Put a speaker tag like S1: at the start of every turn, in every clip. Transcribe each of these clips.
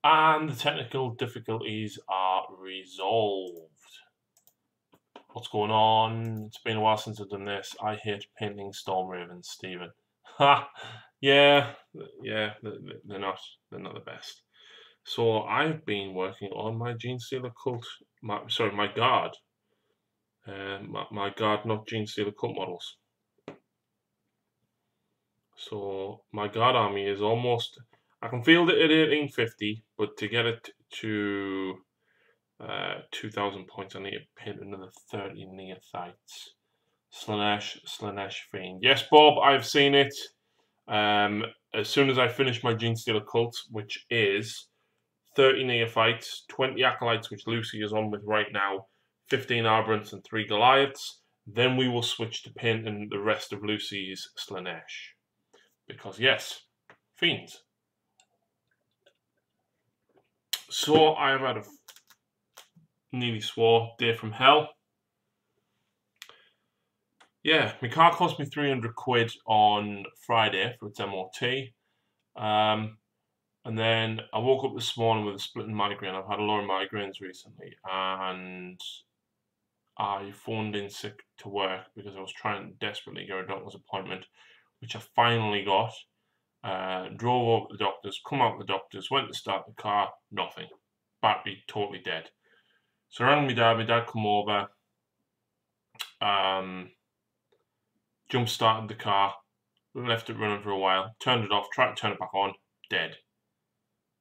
S1: And the technical difficulties are resolved. What's going on? It's been a while since I've done this. I hate painting Storm Ravens, Stephen. Ha! Yeah, yeah, they're not the best. So I've been working on my Gene Stealer cult, my guard. My guard, not Gene Stealer cult models. So my guard army is almost. I can field it at 1850, but to get it to 2,000 points, I need to paint another 30 neophytes. Slanesh Fiend. Yes, Bob, I've seen it. As soon as I finish my Gene Stealer cult, which is 30 neophytes, 20 acolytes, which Lucy is on with right now, 15 Arbrants, and 3 Goliaths, then we will switch to painting the rest of Lucy's Slanesh. Because, yes, Fiends. So I have had a nearly swore day from hell. Yeah, my car cost me 300 quid on Friday for its MOT. And then I woke up this morning with a splitting migraine. I've had a lot of migraines recently, and I phoned in sick to work because I was trying desperately to get a doctor's appointment, which I finally got. Drove over to the doctors, come out to the doctors, went to start the car, nothing. Battery totally dead. So I rang my dad come over, jump started the car, left it running for a while, turned it off, tried to turn it back on, dead.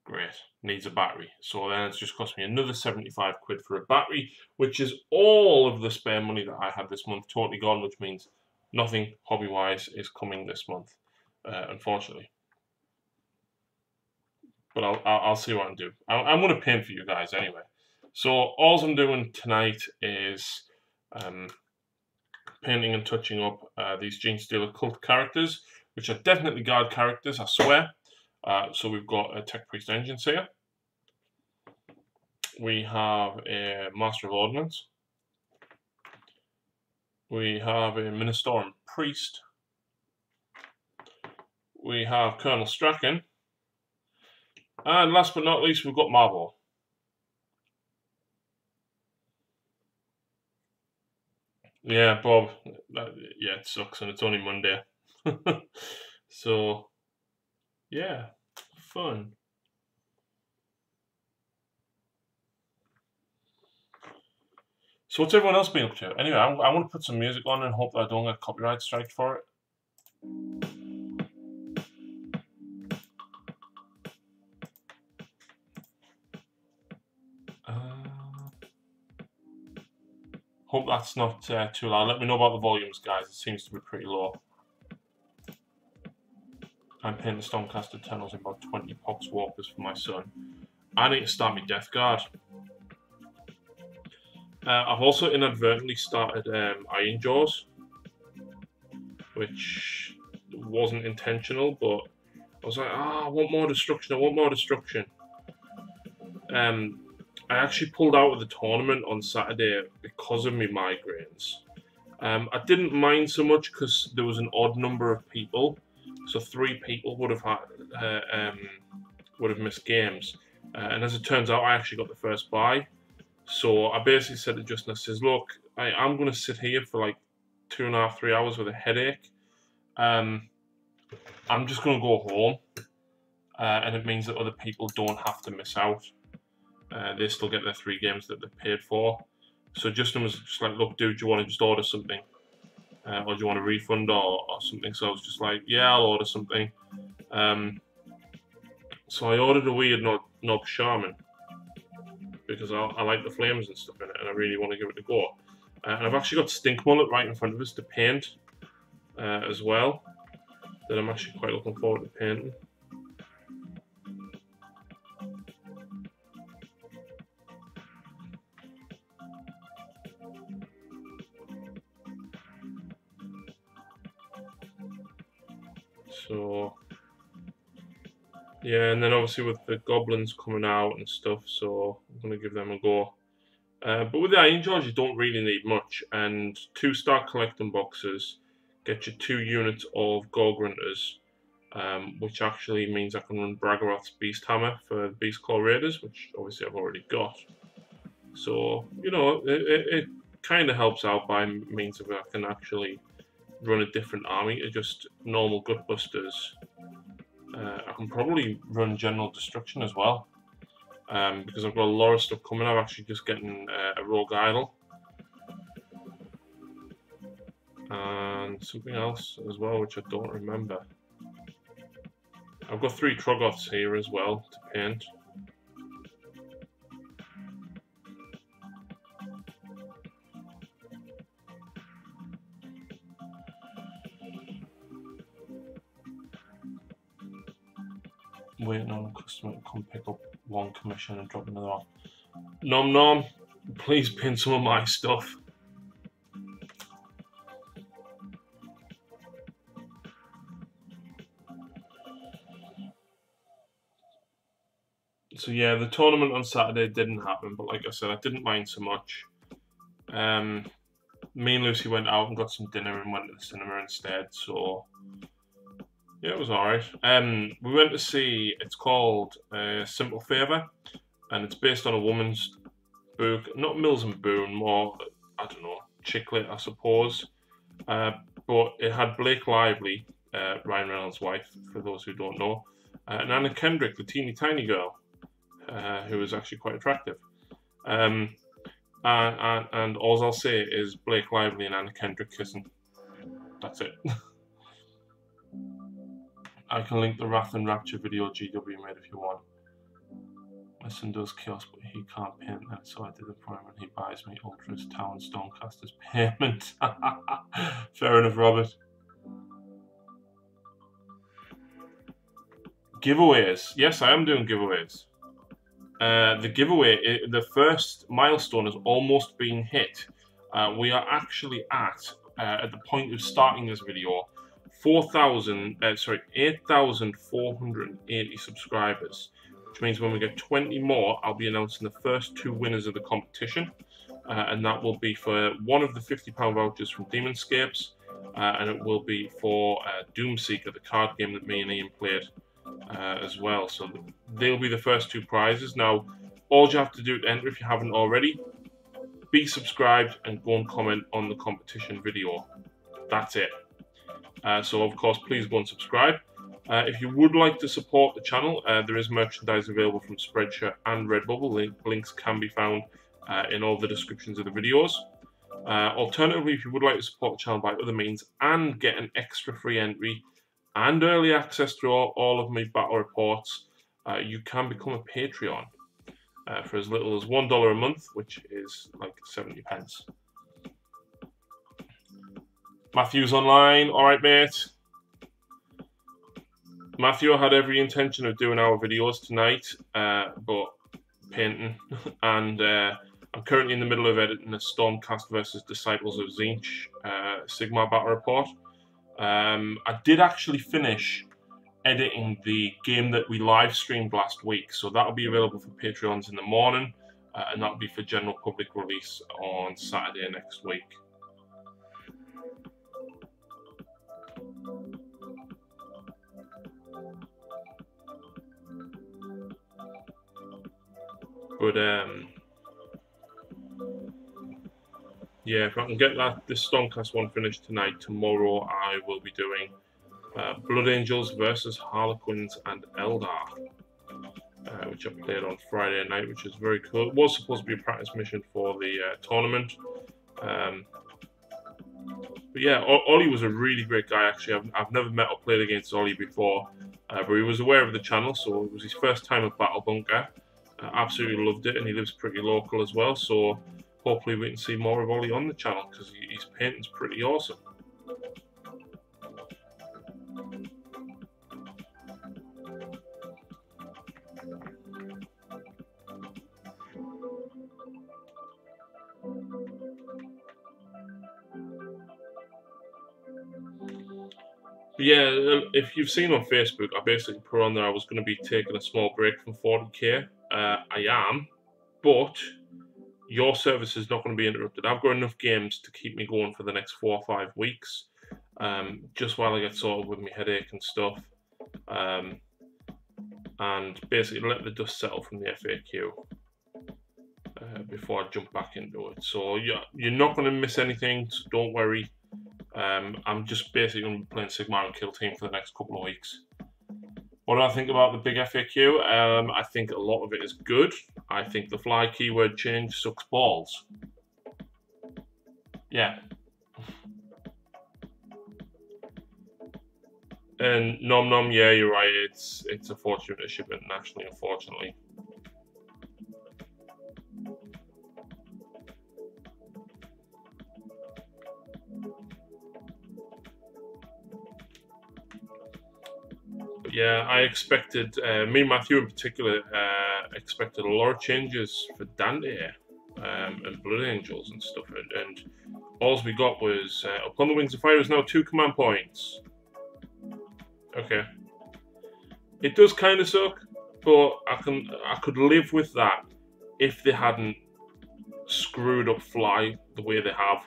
S1: Great, needs a battery. So then it's just cost me another 75 quid for a battery, which is all of the spare money that I had this month totally gone, which means nothing hobby-wise is coming this month, unfortunately. But I'll see what I can do. I'm going to paint for you guys anyway. So all I'm doing tonight is painting and touching up these Gene Stealer cult characters, which are definitely guard characters, I swear. So we've got a Tech Priest Engines here. We have a Master of Ordnance. We have a Ministorum Priest. We have Colonel Strachan. And last but not least, we've got Marble. Yeah, Bob. Yeah, it sucks, and it's only Monday. So, yeah, fun. So what's everyone else been up to? Anyway, I want to put some music on and hope that I don't get copyright strike for it. Hope that's not too loud. Let me know about the volumes, guys. It seems to be pretty low. I'm painting Stormcast Eternals in about 20 Pox Walkers for my son. I need to start my Death Guard. I've also inadvertently started Iron Jaws, which wasn't intentional, but I was like, I want more destruction, I want more destruction. I actually pulled out of the tournament on Saturday because of my migraines. I didn't mind so much because there was an odd number of people, so 3 people would have missed games. And as it turns out, I actually got the first bye. So I basically said to Justin, I says, look, I'm going to sit here for like 2.5, 3 hours with a headache. I'm just going to go home. And it means that other people don't have to miss out. They still get their 3 games that they paid for. So Justin was just like, look, dude, do you want to just order something? Or do you want a refund or something? So I was just like, yeah, I'll order something. So I ordered a weird Nob Shaman because I like the flames and stuff in it, and I really want to give it a go. And I've actually got Stink Mullet right in front of us to paint as well, that I'm actually quite looking forward to painting. So, yeah, and then obviously with the goblins coming out and stuff, so I'm going to give them a go. But with the Iron Jaws, you don't really need much, and 2 Start Collecting boxes get you 2 units of Gore Grunters, which actually means I can run Bragaroth's Beast Hammer for the Beast Claw Raiders, which obviously I've already got. So, you know, it kind of helps out by means of I can actually run a different army to just normal Gutbusters. I can probably run General Destruction as well, because I've got a lot of stuff coming. I'm actually just getting a Rogue Idol. And something else as well, which I don't remember. I've got 3 Troggoths here as well to paint. Waiting on a customer to come pick up one commission and drop another off. Nom nom, please pin some of my stuff. So yeah, the tournament on Saturday didn't happen, but like I said, I didn't mind so much. Me and Lucy went out and got some dinner and went to the cinema instead, so yeah, it was alright. We went to see, it's called Simple Favour, and it's based on a woman's book, not Mills and Boon, more, I don't know, chick lit, I suppose. But it had Blake Lively, Ryan Reynolds' wife, for those who don't know, and Anna Kendrick, the teeny tiny girl, who was actually quite attractive. And all I'll say is Blake Lively and Anna Kendrick kissing. That's it. I can link the Wrath and Rapture video GW made if you want. My son does chaos, but he can't paint that, so I did it for him and he buys me Ultras Town Stonecaster's payment. Fair enough, Robert. Giveaways. Yes, I am doing giveaways. The giveaway, the first milestone has almost been hit. We are actually at the point of starting this video, 8,480 subscribers, which means when we get 20 more, I'll be announcing the first 2 winners of the competition, and that will be for one of the £50 vouchers from Demonscapes, and it will be for Doomseeker, the card game that me and Ian played as well. So they'll be the first 2 prizes. Now, all you have to do to enter, if you haven't already, be subscribed and go and comment on the competition video. That's it. So of course, please go and subscribe. If you would like to support the channel, there is merchandise available from Spreadshirt and Redbubble. Links can be found in all the descriptions of the videos. Alternatively, if you would like to support the channel by other means and get an extra free entry and early access to all of my battle reports, you can become a Patreon for as little as $1 a month, which is like 70 pence. Matthew's online. All right, mate. Matthew had every intention of doing our videos tonight, but painting, and I'm currently in the middle of editing the Stormcast versus Disciples of Tzeentch Sigmar battle report. I did actually finish editing the game that we live streamed last week, so that'll be available for Patreons in the morning, and that'll be for general public release on Saturday next week. But yeah, if I can get this Stormcast one finished tonight, tomorrow I will be doing Blood Angels versus Harlequins and Eldar, which I played on Friday night, which is very cool. It was supposed to be a practice mission for the tournament. But yeah, Ollie was a really great guy, actually. I've never met or played against Ollie before, but he was aware of the channel, so it was his first time at Battle Bunker. Absolutely loved it, and he lives pretty local as well, so hopefully we can see more of Ollie on the channel, because his painting's pretty awesome. But yeah, if you've seen on Facebook, I basically put on there I was going to be taking a small break from 40k. I am, but your service is not going to be interrupted. I've got enough games to keep me going for the next 4 or 5 weeks, just while I get sorted with my headache and stuff. and basically let the dust settle from the FAQ before I jump back into it. So yeah, you're not going to miss anything, so don't worry. I'm just basically going to be playing Sigmar and Kill Team for the next couple of weeks. What do I think about the big FAQ? I think a lot of it is good. I think the fly keyword change sucks balls. Yeah. And Nom Nom, yeah, you're right. It's a fortune to ship internationally, unfortunately. But yeah, I expected, me and Matthew in particular, expected a lot of changes for Dante and Blood Angels and stuff. And all we got was Upon the Wings of Fire is now 2 command points. Okay. It does kind of suck, but I could live with that if they hadn't screwed up Fly the way they have.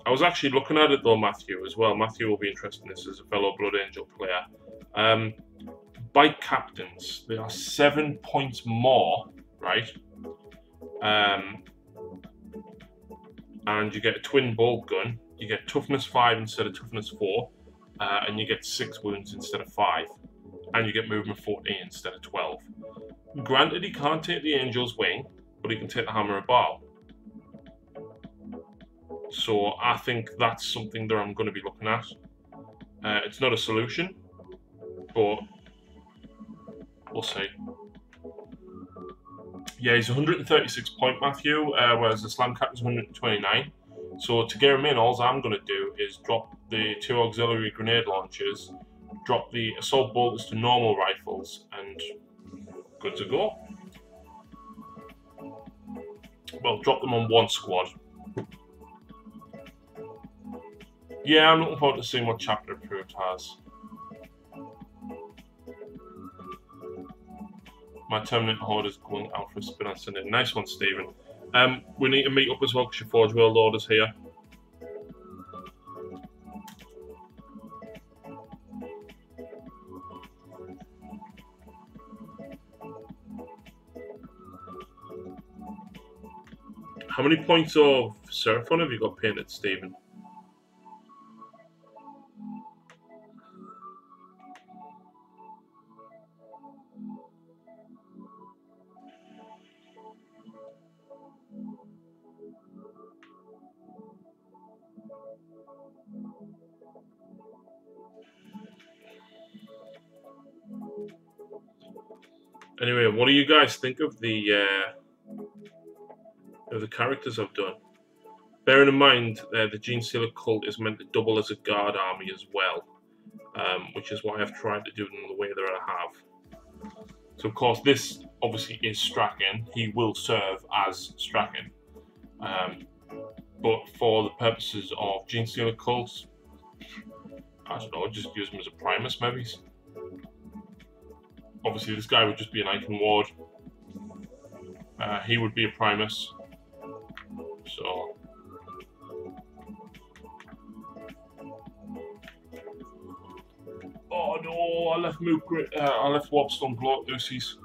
S1: I was actually looking at it though, Matthew, as well. Matthew will be interested in this as a fellow Blood Angel player. Bike captains, they are 7 points more, right? And you get a twin bolt gun. You get toughness 5 instead of toughness 4. And you get 6 wounds instead of 5. And you get movement 14 instead of 12. Granted, he can't take the Angel's Wing, but he can take the Hammer of Baal. So I think that's something that I'm going to be looking at. It's not a solution, but we'll see. Yeah, he's 136 point, Matthew, whereas the Slam Captain's 129. So to get him in, all I'm going to do is drop the 2 auxiliary grenade launchers, drop the assault bolters to normal rifles, and good to go. Well, drop them on 1 squad. Yeah, I'm looking forward to seeing what Chapter Approved has. My Terminator Horde is going out for a spin on Sunday. Nice one, Stephen. We need to meet up as well because your Forge World Order's here. How many points of Seraphon have you got painted, Stephen? Anyway, what do you guys think of the characters I've done? Bearing in mind the Gene Stealer cult is meant to double as a guard army as well, which is why I've tried to do it in the way that I have. So of course this obviously is Strachan. He will serve as Strachan, but for the purposes of Gene Stealer cults, I don't know, just use him as a Primus maybe. Obviously this guy would just be an Icon Ward. He would be a Primus. So oh no, I left Wobstone Bloat Lucy's.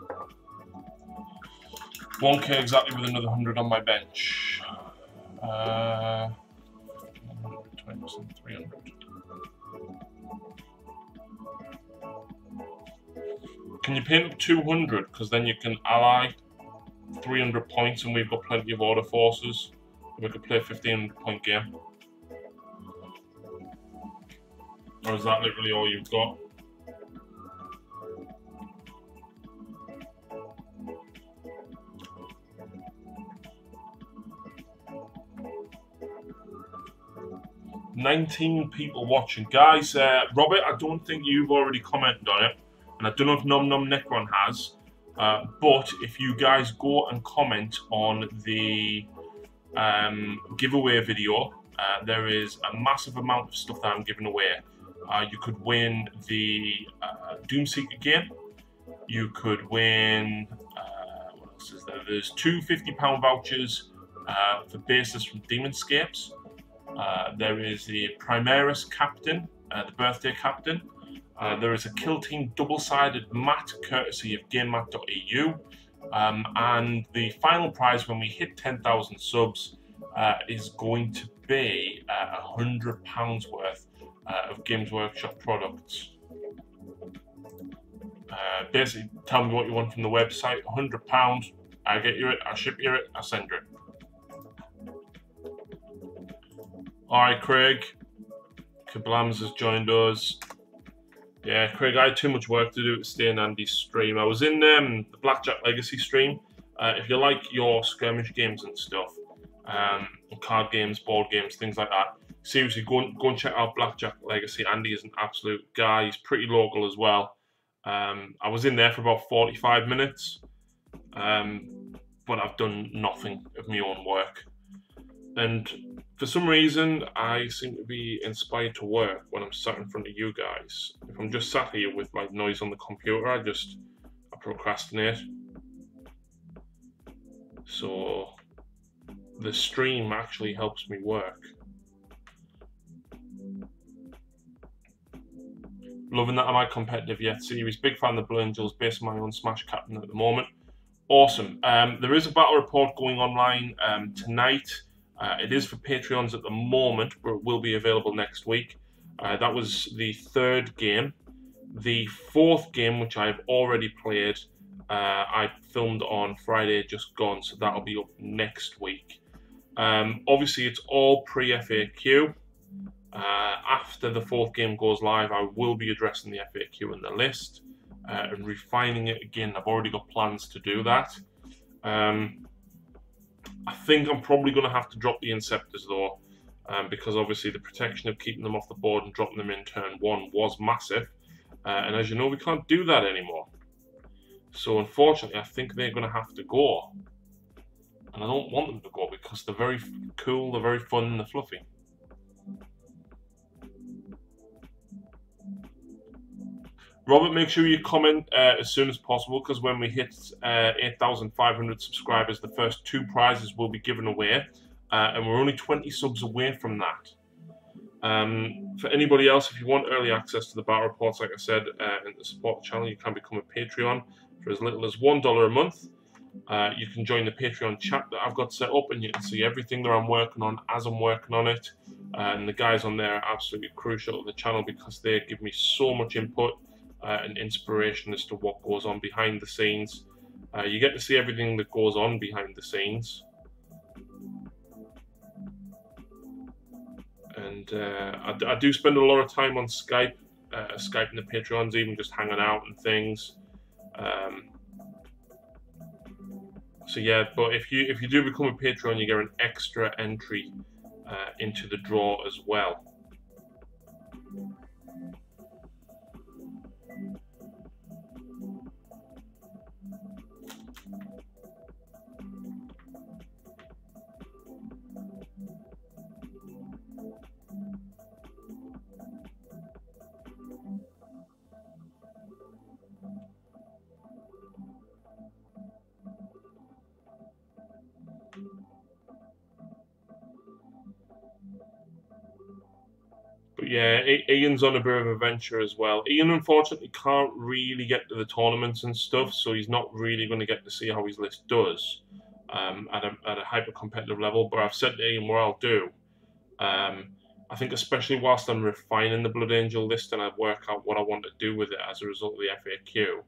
S1: 1k exactly with another 100 on my bench. 20%, 300. Can you paint up 200? Because then you can ally 300 points and we've got plenty of order forces. We could play a 1500 point game. Or is that literally all you've got? $19 people watching. Guys, Robert, I don't think you've already commented on it. And I don't know if Nom Nom Necron has. But if you guys go and comment on the giveaway video, there is a massive amount of stuff that I'm giving away. You could win the Doomseeker game. You could win, what else is there? There's 2 £50 vouchers for bases from Demonscapes. There is the Primaris Captain, the Birthday Captain. There is a Kill Team double-sided mat courtesy of GameMat.eu, and the final prize when we hit 10,000 subs is going to be £100 worth of Games Workshop products. Basically, tell me what you want from the website. £100. I get you it. I ship you it. I send you it. All right, Craig. Kablams has joined us. Yeah, Craig, I had too much work to do to stay in Andy's stream. I was in the Blackjack Legacy stream. If you like your skirmish games and stuff, card games, board games, things like that, seriously, go and check out Blackjack Legacy. Andy is an absolute guy. He's pretty local as well. I was in there for about 45 minutes, but I've done nothing of my own work. And for some reason, I seem to be inspired to work when I'm sat in front of you guys. If I'm just sat here with like noise on the computer, I procrastinate. So the stream actually helps me work. Loving that. Am I competitive yet? Series. Big fan of the Blue Angels. Based on my own Smash captain at the moment. Awesome. There is a battle report going online tonight. It is for Patreons at the moment, but it will be available next week. That was the third game. The fourth game, which I've already played, I filmed on Friday just gone, so that'll be up next week. Obviously, it's all pre-FAQ. After the fourth game goes live, I will be addressing the FAQ in the list and refining it again. I've already got plans to do that. I think I'm probably going to have to drop the Inceptors though, because obviously the protection of keeping them off the board and dropping them in turn one was massive. And as you know, we can't do that anymore. So unfortunately, I think they're going to have to go. And I don't want them to go because they're very cool, they're very fun, and they're fluffy. Robert, make sure you comment as soon as possible, because when we hit 8,500 subscribers, the first 2 prizes will be given away, and we're only 20 subs away from that. For anybody else, if you want early access to the battle reports, like I said, and to support the channel, you can become a Patreon for as little as $1 a month. You can join the Patreon chat that I've got set up, and you can see everything that I'm working on as I'm working on it. And the guys on there are absolutely crucial to the channel because they give me so much input and inspiration as to what goes on behind the scenes. You get to see everything that goes on behind the scenes. And I do spend a lot of time on Skype, Skyping the Patreons, even just hanging out and things. So yeah, but if you do become a Patreon, you get an extra entry into the draw as well. But yeah, Ian's on a bit of a venture as well. Ian unfortunately can't really get to the tournaments and stuff, so he's not really going to get to see how his list does at a hyper competitive level. But I've said to Ian what I'll do. I think especially whilst I'm refining the Blood Angel list and I work out what I want to do with it as a result of the FAQ,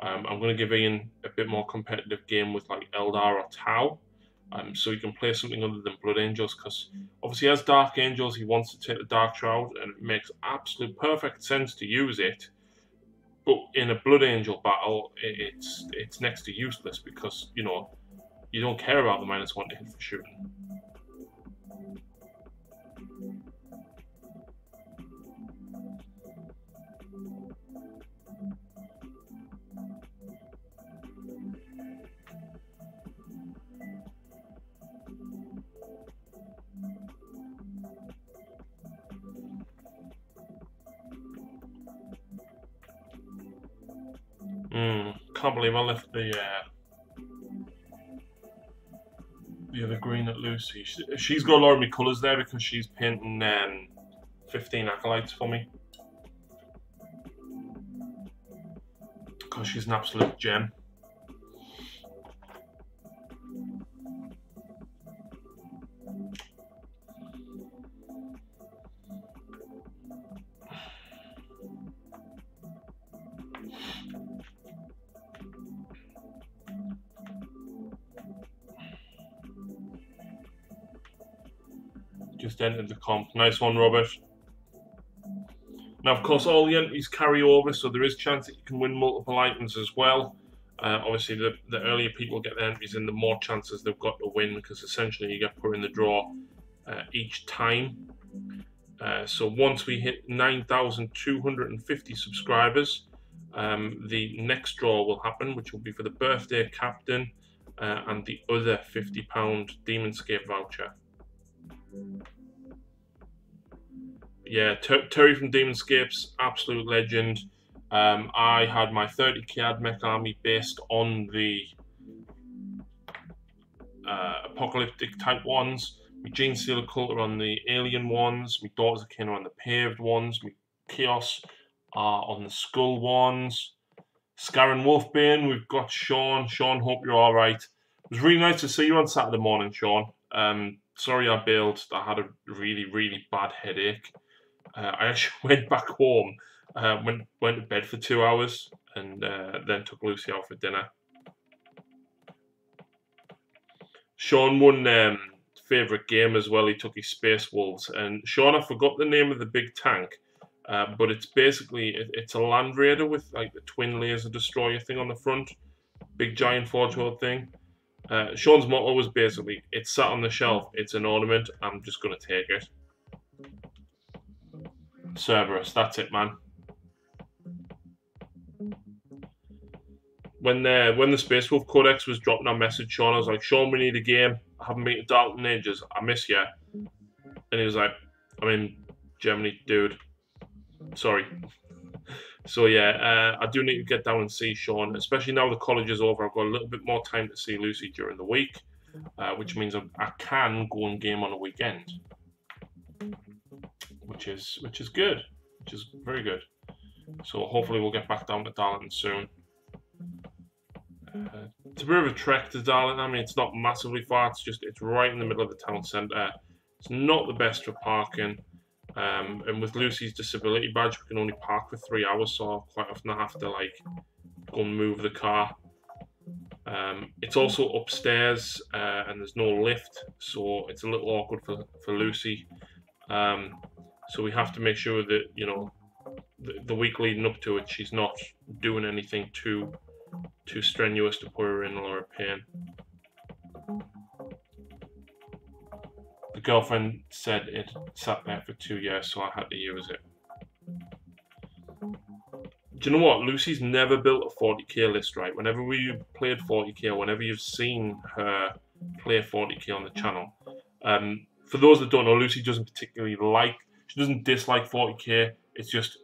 S1: I'm going to give Ian a bit more competitive game with like Eldar or Tau. So he can play something other than Blood Angels, because obviously as Dark Angels he wants to take the Dark Shroud, and it makes absolute perfect sense to use it. But in a Blood Angel battle, it's next to useless because, you know, you don't care about the -1 to hit for shooting. Can't believe I left the other green at Lucy. She's got a lot of my colours there because she's painting 15 acolytes for me. because she's an absolute gem. Just entered the comp. Nice one, Robert. Now, of course, all the entries carry over, so there is a chance that you can win multiple items as well. Obviously, the earlier people get their entries in, the more chances they've got to win, because essentially you get put in the draw each time. So once we hit 9,250 subscribers, the next draw will happen, which will be for the birthday captain and the other £50 Demonscape voucher. Yeah, Terry from Demonscape's absolute legend. I had my 30k Admech army based on the apocalyptic type ones. My Gene Stealer Culter on the alien ones. My Daughters of Khaine on the paved ones. My Chaos on the skull ones. Scarron Wolfbane, we've got Sean. Sean, hope you're alright. It was really nice to see you on Saturday morning, Sean. Sorry I bailed. I had a really, really bad headache. I actually went back home, went to bed for 2 hours, and then took Lucy out for dinner. Sean won favourite game as well. He took his Space Wolves. And Sean, I forgot the name of the big tank, but it's basically, it's a Land Raider with like the twin laser destroyer thing on the front. Big giant Forge World thing. Sean's motto was basically, it's sat on the shelf, it's an ornament, I'm just going to take it. Cerberus, that's it, man. When the Space Wolf Codex was dropping, I messaged Sean. I was like, Sean, we need a game. I haven't been to Dalton in ages. I miss you. And he was like, I'm in Germany, dude. Sorry. So yeah, I do need to get down and see Sean, especially now the college is over. I've got a little bit more time to see Lucy during the week, which means I can go and game on a weekend, which is good, which is very good. So hopefully we'll get back down to Darlington soon. It's a bit of a trek to Darlington. I mean, it's not massively far. It's right in the middle of the town centre. It's not the best for parking. And with Lucy's disability badge, we can only park for 3 hours, so quite often I have to like go and move the car. It's also upstairs, and there's no lift, so it's a little awkward for Lucy. So we have to make sure that, you know, the week leading up to it, she's not doing anything too strenuous to put her in a lot of pain. The girlfriend said it sat there for 2 years, so I had to use it. Do you know what? Lucy's never built a 40k list, right? Whenever we played 40k, or whenever you've seen her play 40k on the channel, for those that don't know, Lucy doesn't particularly she doesn't dislike 40k. It's just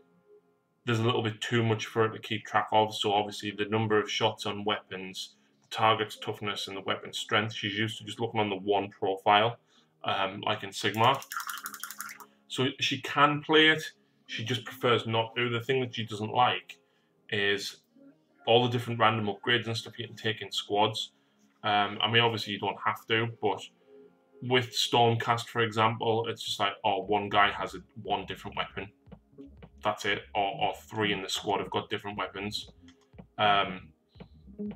S1: there's a little bit too much for her to keep track of. So obviously the number of shots on weapons, the target's toughness, and the weapon strength, she's used to just looking on the one profile. Like in Sigmar. So she can play it, she just prefers not to. The thing that she doesn't like is all the different random upgrades and stuff you can take in squads. I mean, obviously you don't have to, but with Stormcast, for example, it's just like, oh, one guy has one different weapon. That's it. Or 3 in the squad have got different weapons.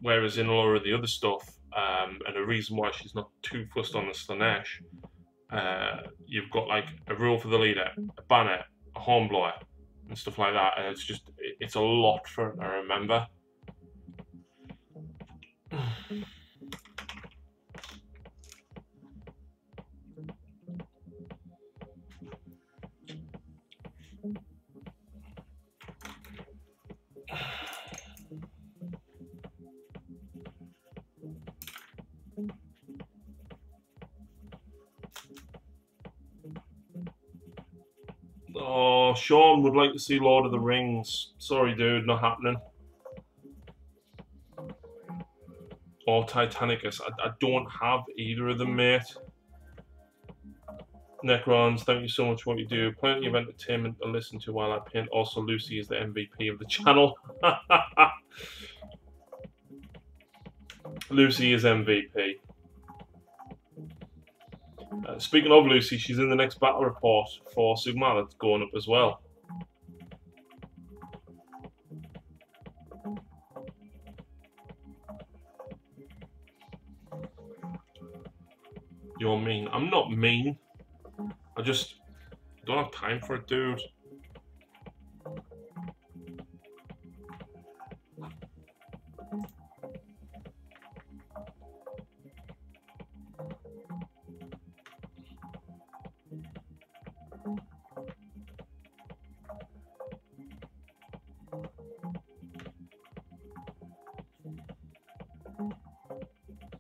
S1: Whereas in a lot of the other stuff, and the reason why she's not too fussed on the Slanesh, you've got like a rule for the leader, a banner, a hornblower, and stuff like that, and it's a lot for her to remember. Oh, Sean would like to see Lord of the Rings. Sorry, dude, not happening. Or Titanicus. I don't have either of them, mate. Necrons, thank you so much for what you do. Plenty of entertainment to listen to while I paint. Also, Lucy is the MVP of the channel. Lucy is MVP. Speaking of Lucy, she's in the next battle report for Sigma that's going up as well. You're mean. I'm not mean. I just don't have time for it, dude.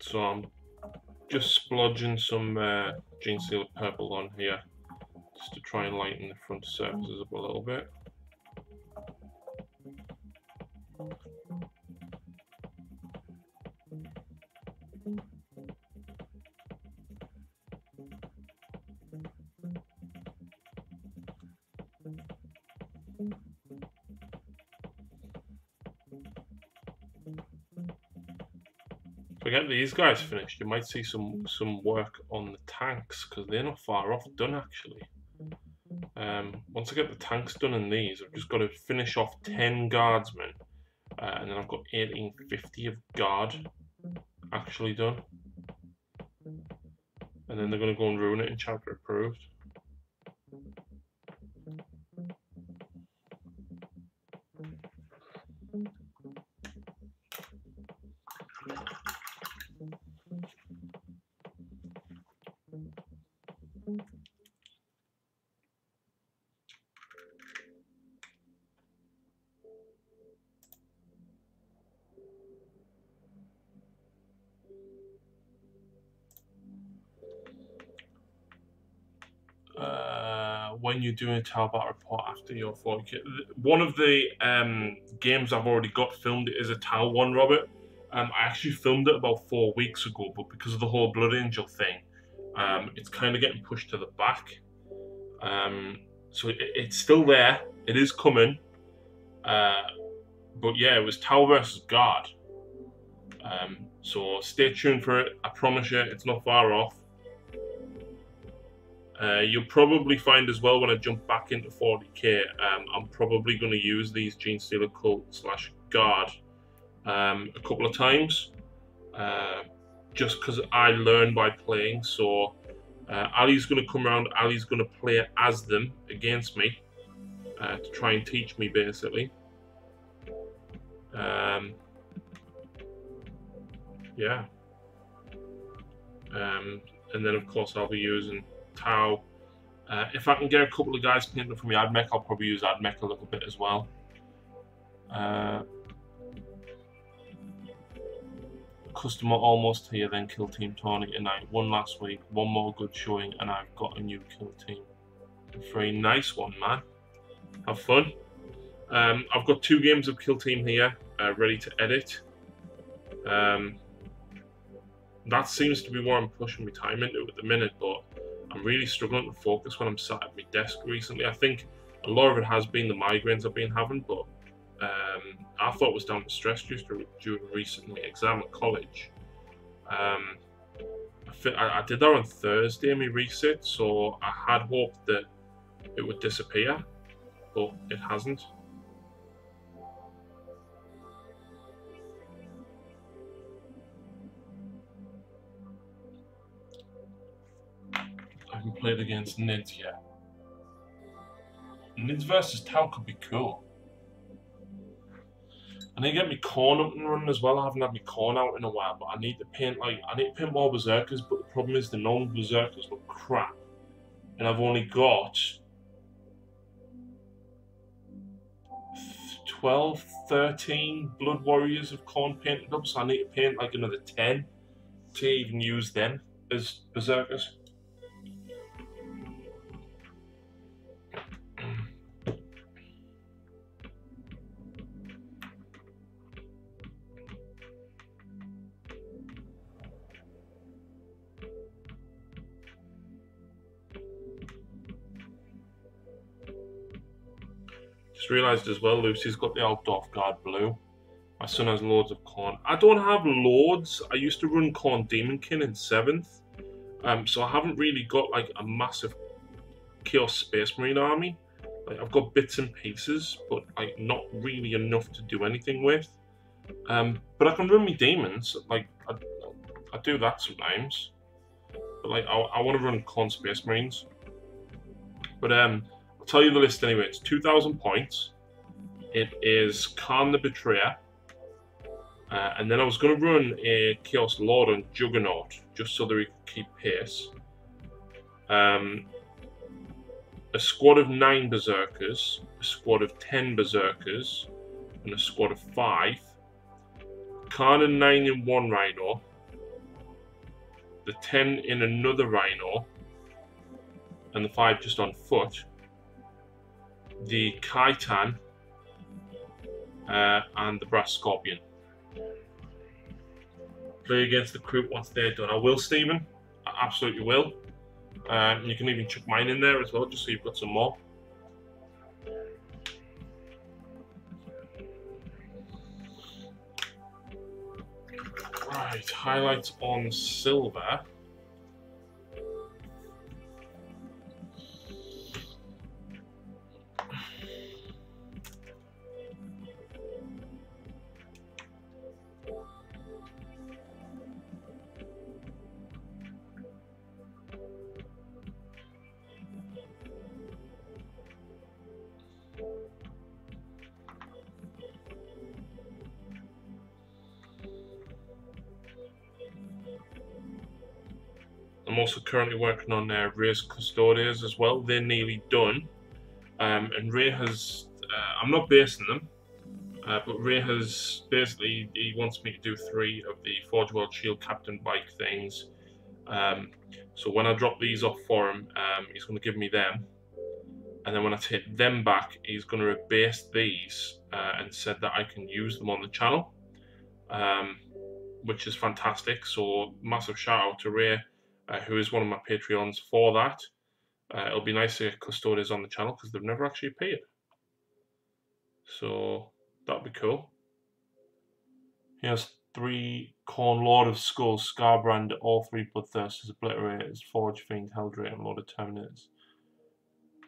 S1: So I'm just splodging some Gene Stealer purple on here, just to try and lighten the front surfaces up a little bit. If I get these guys finished, you might see some work on the tanks, because they're not far off done actually. Once I get the tanks done in these, I've just got to finish off 10 guardsmen, and then I've got 1850 of guard actually done. And then they're going to go and ruin it in chapter approved. When you're doing a Talbot report after your 40k. One of the games I've already got filmed is a Tal one, Robert. I actually filmed it about 4 weeks ago, but because of the whole Blood Angel thing, it's kind of getting pushed to the back. So it's still there. It is coming. But yeah, it was Tal versus Guard. So stay tuned for it. I promise you, it's not far off. You'll probably find as well when I jump back into 40k, I'm probably going to use these Gene Stealer Cult / Guard a couple of times, just because I learn by playing. So Ali's going to come around, Ali's going to play as them against me to try and teach me basically. Yeah. And then of course I'll be using Tau. If I can get a couple of guys painted for me AdMech, I'll probably use AdMech a little bit as well. Customer almost here, then kill team Tony tonight. One last week, one more good showing, and I've got a new kill team. Very nice one, man. Have fun. I've got 2 games of kill team here, ready to edit. That seems to be where I'm pushing my time into at the minute, but I'm really struggling to focus when I'm sat at my desk recently. I think a lot of it has been the migraines I've been having, but I thought it was down to stress just due to recently exam at college. I did that on Thursday, my reset, so I had hoped that it would disappear, but it hasn't. I haven't played against Nids yet. Nids versus Tau could be cool. I need to get my corn up and running as well. I haven't had my corn out in a while, but I need to paint more berserkers, but the problem is the non-berserkers look crap. And I've only got 12, 13 Blood Warriors of corn painted up, so I need to paint like another 10 to even use them as berserkers. Just realised as well, Lucy's got the Off Guard blue. My son has loads of Khorne. I don't have loads. I used to run Khorne Demonkin in 7th. So I haven't really got like a massive Chaos Space Marine army. Like I've got bits and pieces, but like not really enough to do anything with. But I can run me demons. Like I do that sometimes. But like I want to run Khorne Space Marines. But I'll tell you the list anyway. It's 2,000 points. It is Khan the Betrayer. And then I was going to run a Chaos Lord and Juggernaut, just so that we could keep pace. A squad of 9 Berserkers, a squad of 10 Berserkers, and a squad of 5. Khan and 9 in one Rhino. The 10 in another Rhino. And the 5 just on foot. The Kaitan and the Brass Scorpion. Play against the crew once they're done. I will, Stephen. I absolutely will. You can even chuck mine in there as well, just so you've got some more. Right, highlights on silver. I'm also currently working on Ray's Custodes as well. They're nearly done. And Ray has, I'm not basing them, but Ray has basically, he wants me to do 3 of the Forge World Shield Captain bike things. So when I drop these off for him, he's going to give me them. And then when I take them back, he's going to rebase these and said that I can use them on the channel, which is fantastic. So massive shout out to Ray, who is one of my Patreons for that. It'll be nice to get Custodes on the channel because they've never actually appeared. So that'd be cool. Here's 3 Khorne Lord of Skulls, Scarbrand, all 3 Bloodthirsters, Obliterators, Forge Fiend, Helldrake, and Lord of Terminators.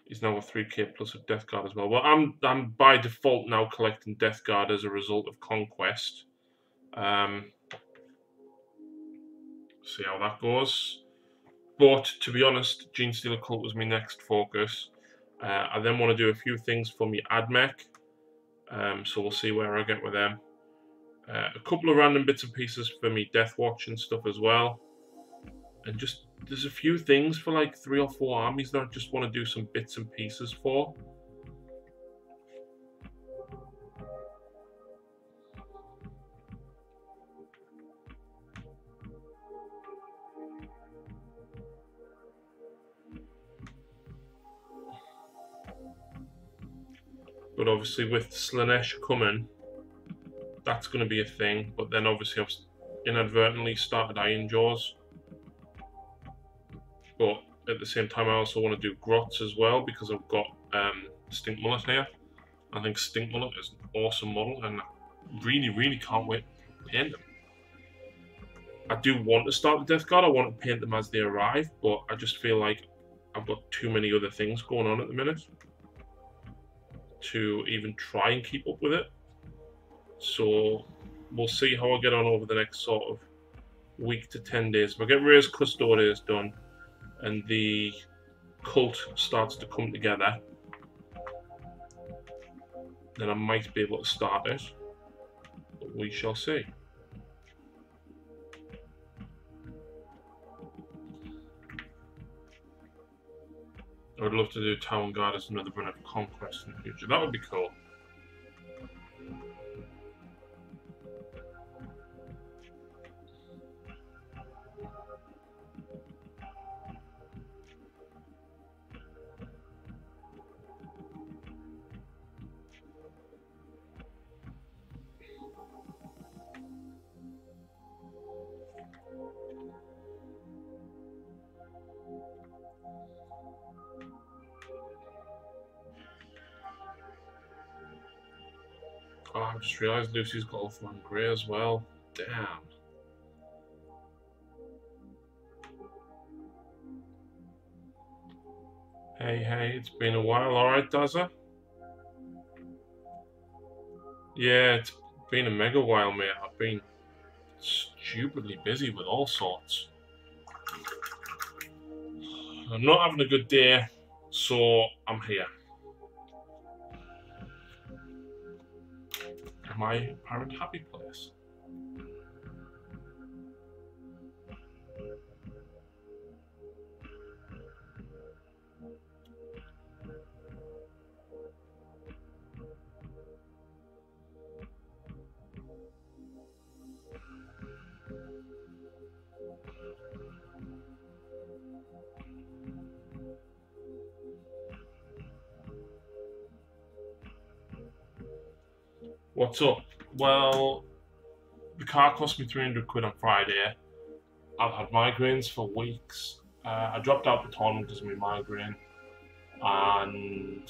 S1: He's now got 3k plus of Death Guard as well. Well, I'm by default now collecting Death Guard as a result of Conquest. See how that goes. But to be honest, Gene Stealer Cult was my next focus. I then want to do a few things for me AdMech. So we'll see where I get with them. A couple of random bits and pieces for me Death Watch and stuff as well. And just, there's a few things for like 3 or 4 armies that I just want to do some bits and pieces for. But obviously with Slaanesh coming, that's going to be a thing. But then obviously I've inadvertently started Iron Jaws. But at the same time I also want to do Grots as well because I've got Stink Mullet here. I think Stink Mullet is an awesome model and I really can't wait to paint them. I do want to start the Death Guard, I want to paint them as they arrive, but I just feel like I've got too many other things going on at the minute to even try and keep up with it. So we'll see how I get on over the next sort of week to 10 days. If I get Ray's Custodes done and the cult starts to come together, then I might be able to start it, but we shall see. I would love to do Town Guard as another run of Conquest in the future. That would be cool. Oh, I just realised Lucy's got Ultraman Grey as well. Damn. Hey, it's been a while. Alright, Dazza? Yeah, it's been a mega while, mate. I've been stupidly busy with all sorts. I'm not having a good day, so I'm here. My apparent happy place. What's up? Well, the car cost me 300 quid on Friday. I've had migraines for weeks. I dropped out the tournament because of my migraine and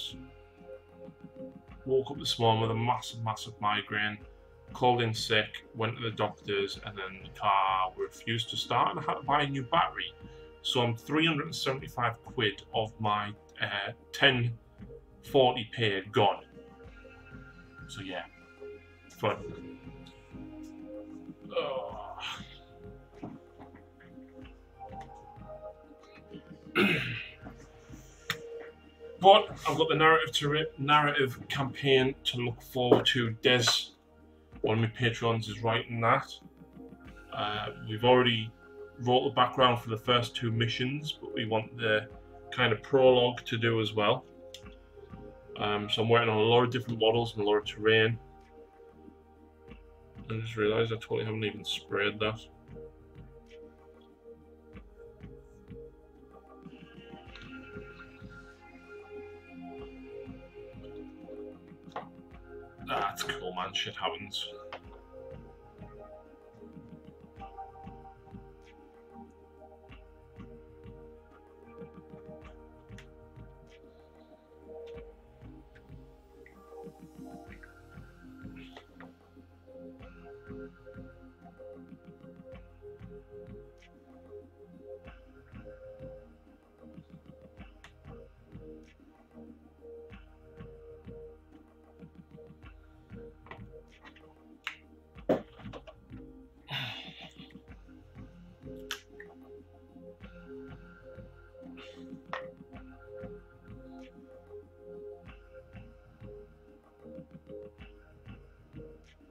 S1: woke up this morning with a massive migraine. Called in sick, went to the doctors, and then the car refused to start and I had to buy a new battery. So I'm 375 quid of my 1040 paid gone. So yeah, fun. But I've got the narrative campaign to look forward to. Des, one of my patrons, is writing that. We've already wrote the background for the first 2 missions, but we want the kind of prologue to do as well. So I'm working on a lot of different models and a lot of terrain. I just realised I totally haven't even sprayed that. That's cool, man. Shit happens.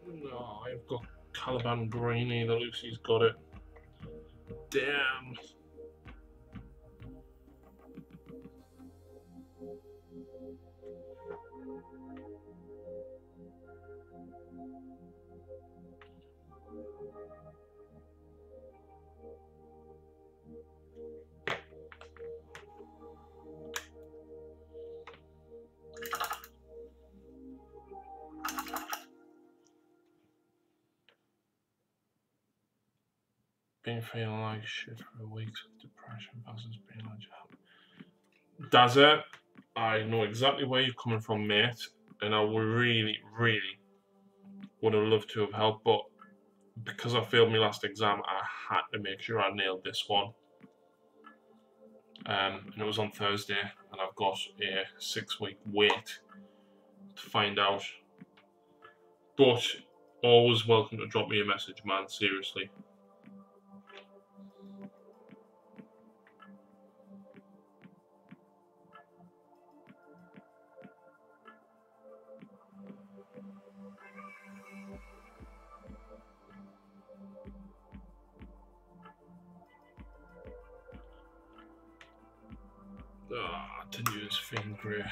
S1: No, I've got Caliban Greeny, the Lucy's got it. Damn. Been feeling like shit for a week with depression versus being a job. Does it? I know exactly where you're coming from, mate, and I would really would have loved to have helped, but because I failed my last exam, I had to make sure I nailed this one. And it was on Thursday, and I've got a 6-week wait to find out. But always welcome to drop me a message, man, seriously. To use Fiend Grey.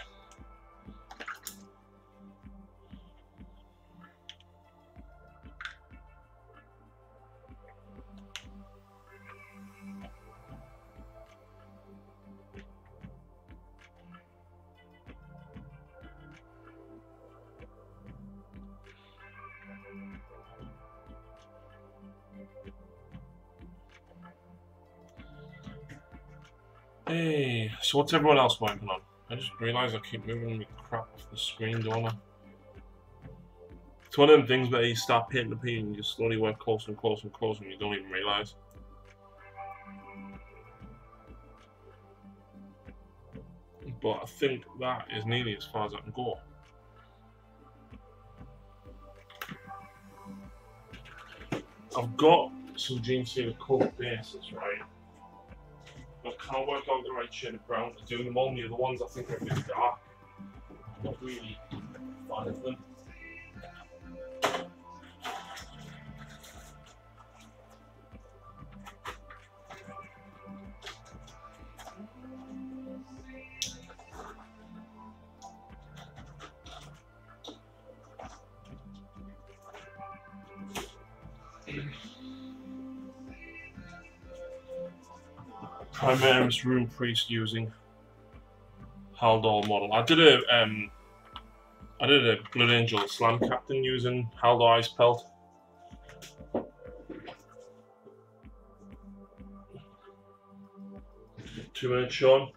S1: Hey, so what's everyone else working on? I just realised I keep moving my crap off the screen, don't I? It's one of them things where you start painting the piece and you slowly work closer and closer and closer and you don't even realise. But I think that is nearly as far as I can go. I've got some GNC coloured bases, right? I can't work out the right shade of brown to do them on. The other ones I think are a bit dark. I'm not really a fan of them. Primaris Rune Priest using Haldor model. I did a Blood Angel Slam Captain using Haldor Ice Pelt. 2 minutes, Sean.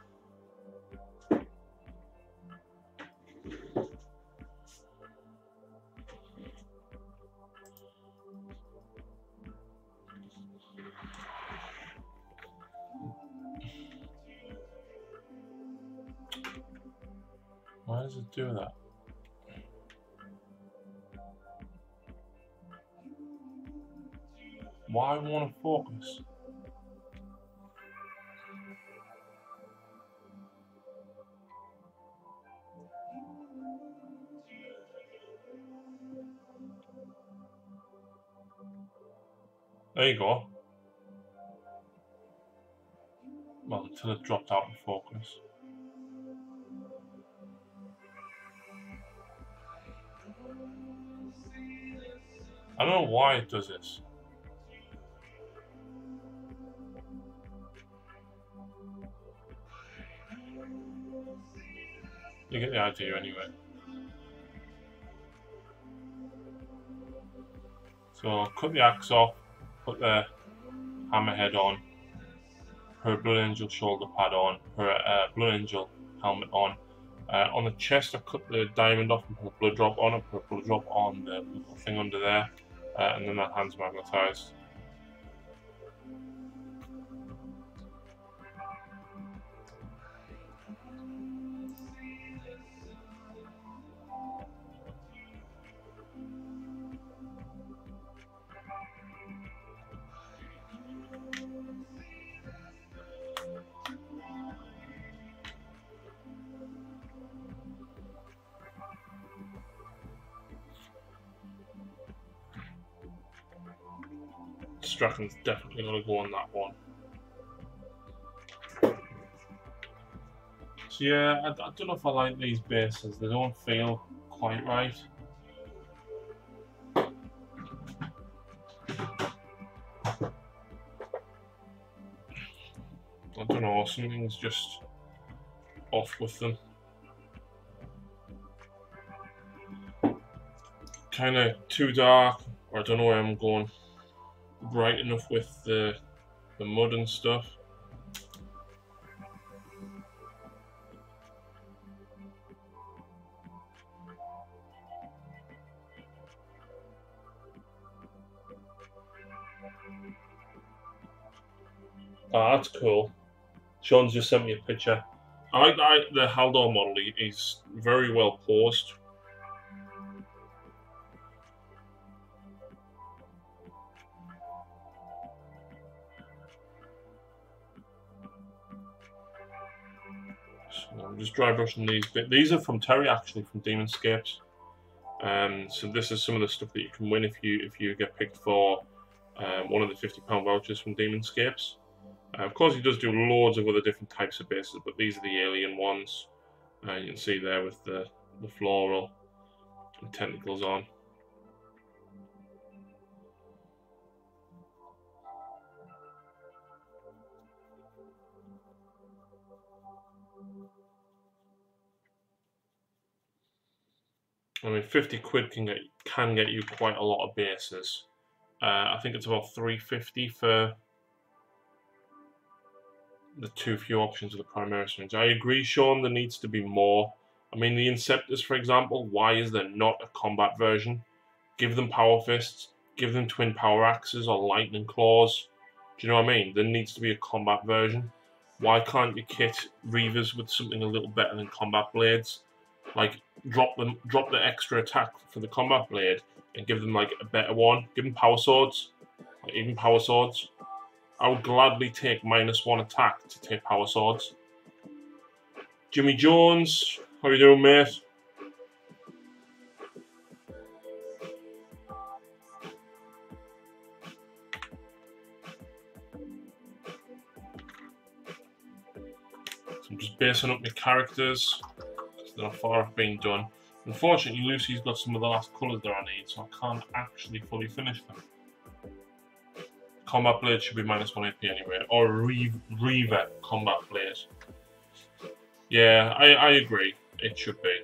S1: Why does it do that? Why want to focus? There you go. Well, until it dropped out of focus. I don't know why it does this. You get the idea anyway. So cut the axe off, put the hammerhead on, her Blood Angel shoulder pad on, her Blood Angel helmet on. On the chest, I cut the diamond off and put a blood drop on it, put a blood drop on the little thing under there, and then that hand's magnetised. Strachan's definitely going to go on that one. So yeah, I don't know if I like these bases. They don't feel quite right. I don't know, something's just off with them. Kind of too dark, or I don't know where I'm going. Bright enough with the mud and stuff. Oh, that's cool. Sean's just sent me a picture. I like the Haldor model. He's very well posed. So I'm just dry brushing these bits. These are from Terry, actually, from Demonscapes. So this is some of the stuff that you can win if you get picked for one of the £50 vouchers from Demonscapes. Of course, he does do loads of other different types of bases, but these are the alien ones. You can see there with the floral and tentacles on. I mean, 50 quid can get you quite a lot of bases. I think it's about £3.50 for the two few options of the Primaris range. I agree, Sean, there needs to be more. I mean, the Inceptors, for example, why is there not a combat version? Give them power fists. Give them twin power axes or lightning claws. Do you know what I mean? There needs to be a combat version. Why can't you kit Reavers with something a little better than combat blades? Like drop the extra attack for the combat blade and give them like a better one. Give them power swords, like even power swords. I would gladly take -1 attack to take power swords. Jimmy Jones, how you doing, mate? So I'm just basing up my characters because they're not far off being done. Unfortunately, Lucy's got some of the last colours that I need, so I can't actually fully finish them. Combat blade should be -1 AP anyway, or Reaver combat blade. Yeah, I agree. It should be.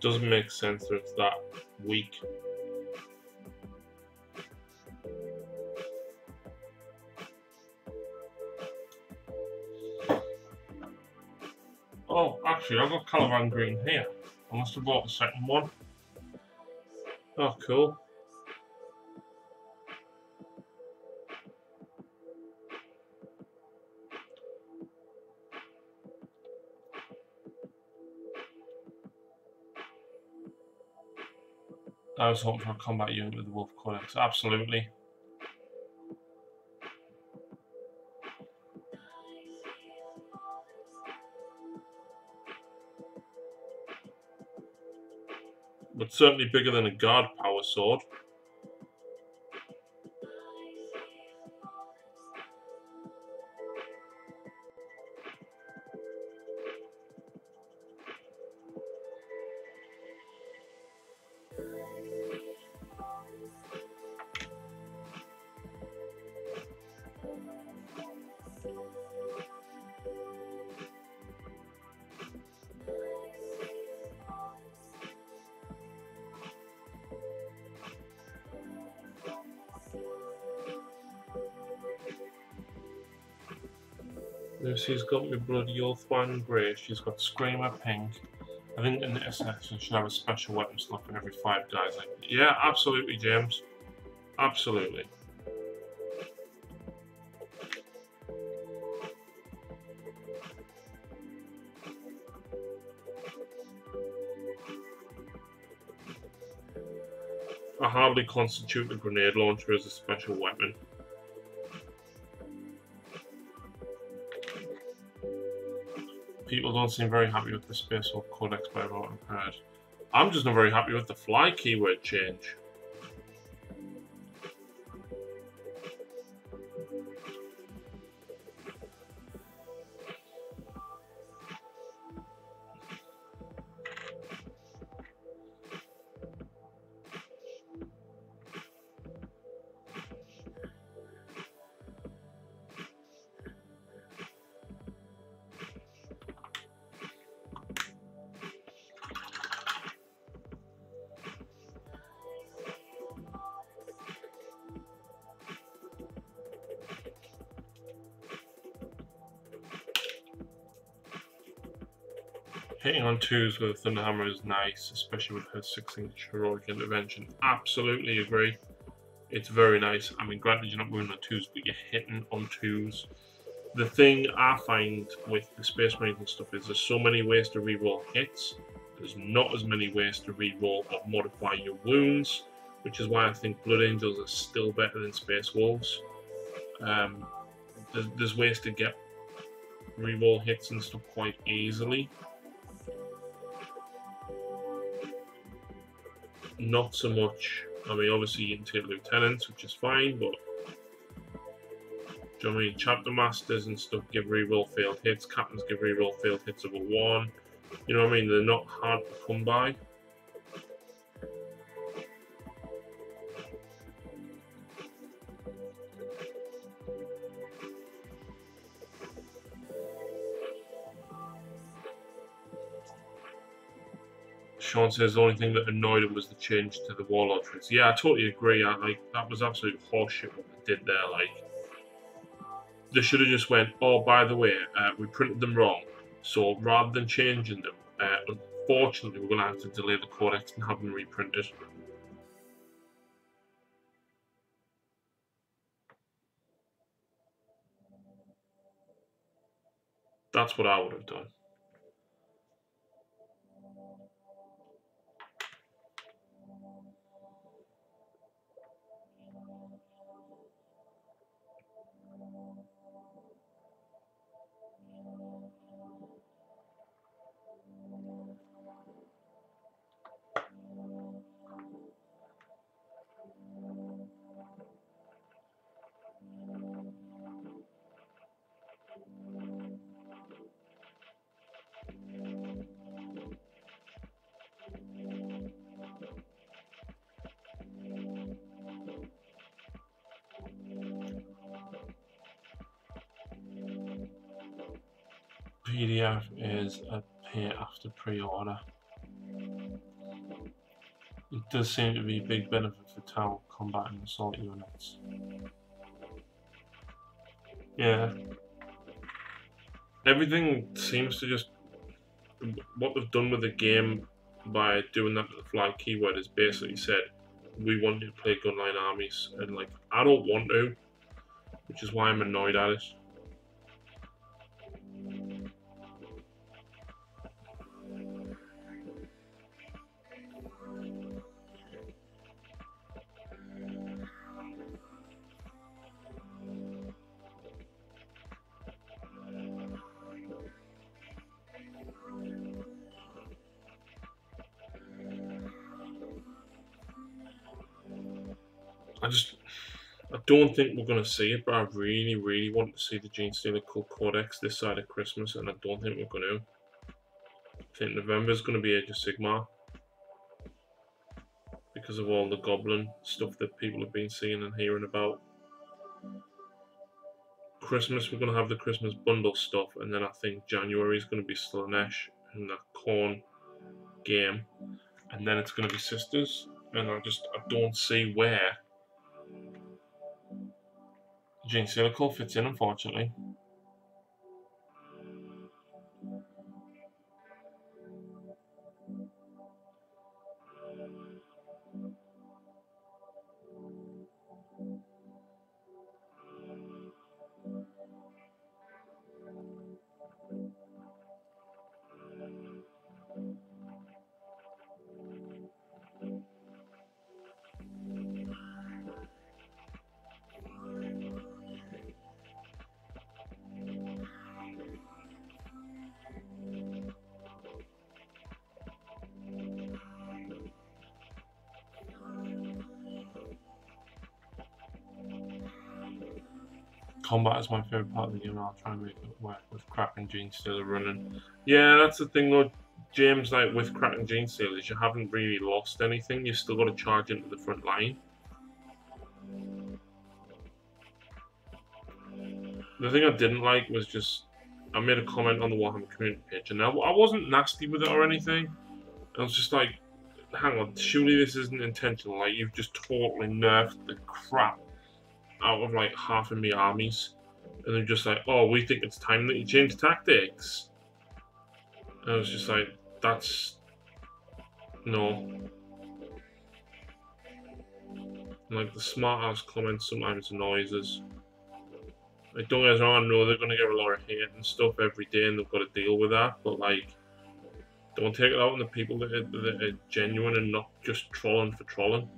S1: Doesn't make sense that it's that weak. Oh, actually, I've got Caliban Green here. I must have bought the second one. Oh, cool. I was hoping for a combat unit with the Wolf Codex. Absolutely. But certainly bigger than a guard power sword. Lucy's got me bloody Oathwine Grey. She's got Screamer Pink. I think an assassin should have a special weapon slot for every 5 guys. Like, yeah, absolutely, James. Absolutely. I hardly constitute the grenade launcher as a special weapon. People don't seem very happy with the Space Wolf Codex by what I've heard. I'm just not very happy with the fly keyword change. Hitting on 2s with a Thunderhammer is nice, especially with her 6-inch heroic intervention. Absolutely agree. It's very nice. I mean, granted, you're not moving on 2s, but you're hitting on 2s. The thing I find with the Space Marines and stuff is there's so many ways to reroll hits. There's not as many ways to reroll or modify your wounds, which is why I think Blood Angels are still better than Space Wolves. There's ways to get reroll hits and stuff quite easily. Not so much. I mean, obviously you can take lieutenants, which is fine, but do you know what I mean? Chapter masters and stuff give reroll failed hits. Captains give reroll failed hits of a 1. You know what I mean? They're not hard to come by. Sean says the only thing that annoyed him was the change to the warlord traits. Yeah, I totally agree. Like that was absolute horseshit what they did there. Like they should have just went, oh, by the way, we printed them wrong. So rather than changing them, unfortunately, we're going to have to delay the codex and have them reprinted. That's what I would have done. PDF is a pay after pre-order. It does seem to be a big benefit for tower combat and assault units. Yeah. Everything seems to just... What they've done with the game by doing that with the fly keyword is basically said, we want you to play gunline armies. And like, I don't want to, which is why I'm annoyed at it. I don't think we're going to see it, but I really, really want to see the Genestealer Cult Codex this side of Christmas, and I don't think we're going to. I think November is going to be Age of Sigmar because of all the Goblin stuff that people have been seeing and hearing about. Christmas, we're going to have the Christmas bundle stuff, and then I think January is going to be Slanesh and that Corn game, and then it's going to be Sisters, and I don't see where Genestealer Cult fits in, unfortunately. Combat is my favourite part of the game, and I'll try and make it work with Kraken Genestealer running. Yeah, that's the thing though, James, like with Kraken Genestealers, you haven't really lost anything, you've still got to charge into the front line. The thing I didn't like was just, I made a comment on the Warhammer community page, and I wasn't nasty with it or anything. I was just like, hang on, surely this isn't intentional, like you've just totally nerfed the crap out of like half of my armies, and they're just like, oh, we think it's time that you change tactics. And I was just like, that's no. Like the smart ass comments sometimes annoys us. Like, don't get us wrong, I know they're gonna get a lot of hate and stuff every day, and they've got to deal with that. But like, don't take it out on the people that are genuine and not just trolling for trolling.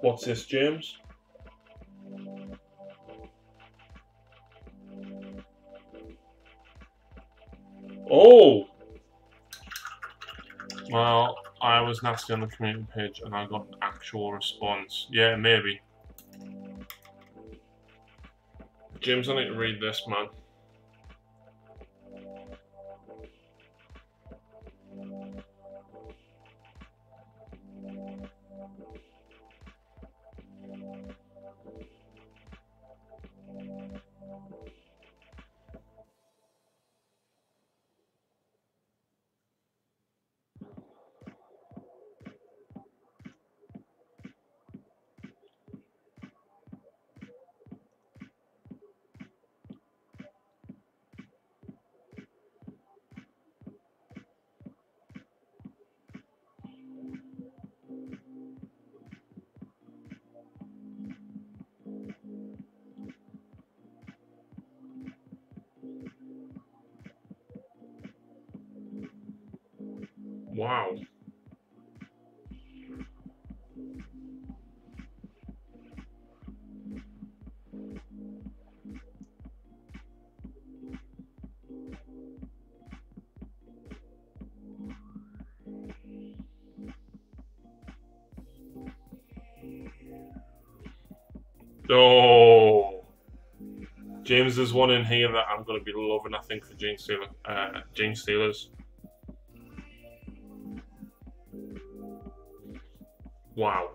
S1: What's this, James? Oh! Well, I was nasty on the community page and I got an actual response. Yeah, maybe. James, I need to read this, man. Wow. Oh, James, there's one in here that I'm going to be loving, I think, for Gene Steelers. Wow.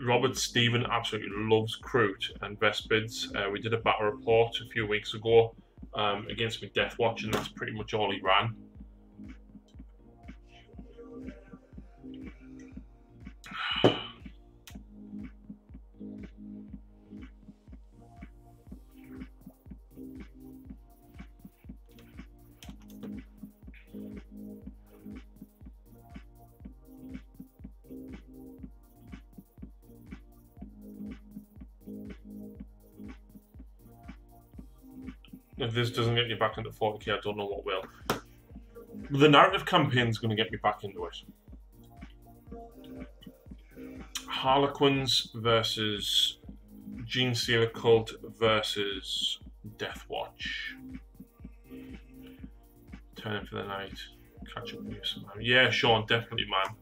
S1: Robert Stephen absolutely loves Crute and Vespids. We did a battle report a few weeks ago against me Deathwatch, and that's pretty much all he ran. If this doesn't get you back into 40k, I don't know what will. The narrative campaign is going to get me back into it. Harlequins versus Gene Stealer Cult versus Deathwatch. Turn in for the night. Catch up with you sometime. Yeah, Sean, definitely, man.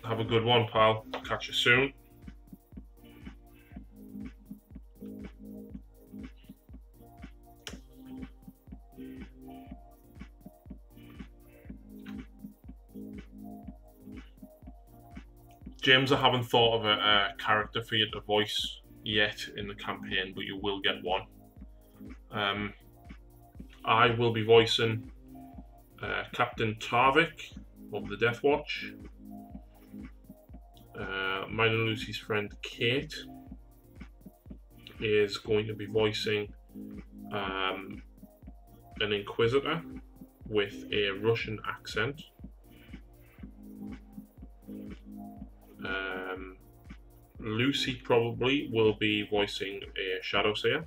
S1: Have a good one, pal. Catch you soon. James, I haven't thought of a character for you to voice yet in the campaign, but you will get one. I will be voicing Captain Tarvik of the Deathwatch. Mine and Lucy's friend Kate is going to be voicing an Inquisitor with a Russian accent. Lucy probably will be voicing a Shadowseer.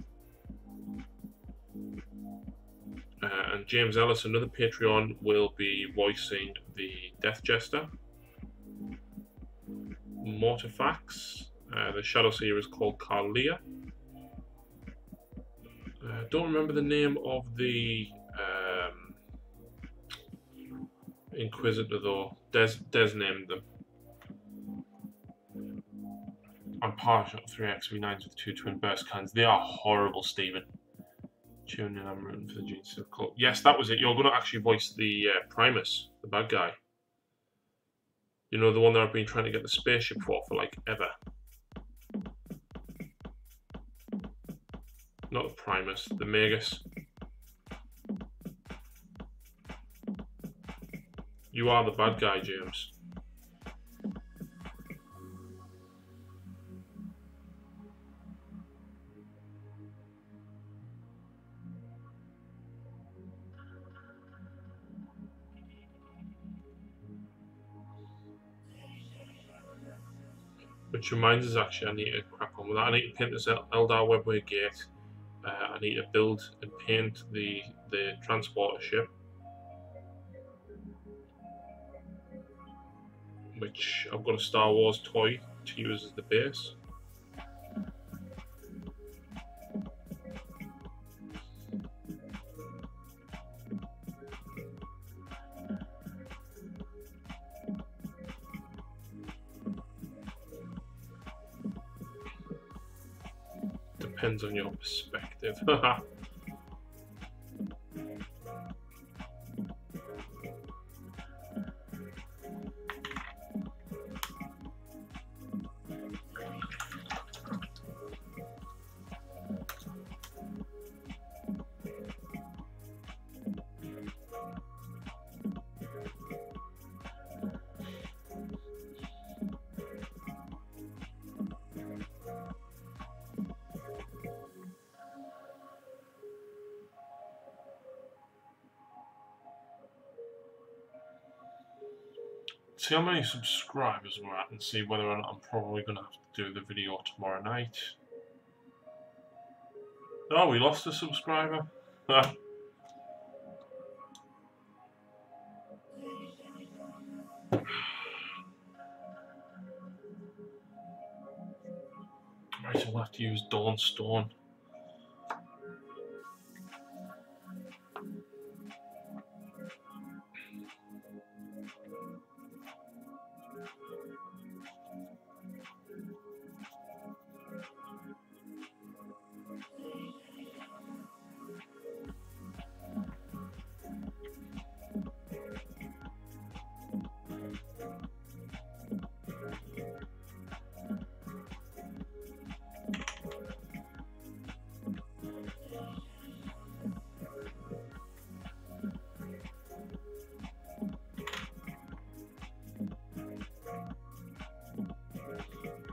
S1: And James Ellis, another Patreon, will be voicing the Death Jester. Mortifax, the Shadowseer is called Carlia. Don't remember the name of the Inquisitor though. Des named them. And Power shot 3x V9s with 2 twin burst cans. They are horrible, Stephen. Tune in, I'm rooting for the Gene Steel Cult. Yes, that was it. You're going to actually voice the Primus, the bad guy. You know, the one that I've been trying to get the spaceship for like ever. Not the Primus, the Magus. You are the bad guy, James. Which reminds us, actually, I need to crack on with that. I need to paint this Eldar Webway gate. I need to build and paint the transporter ship, which I've got a Star Wars toy to use as the base. Depends on your perspective. See how many subscribers we're at and see whether or not I'm probably going to have to do the video tomorrow night. Oh, we lost a subscriber. Right, I'll have to use Dawn Stone.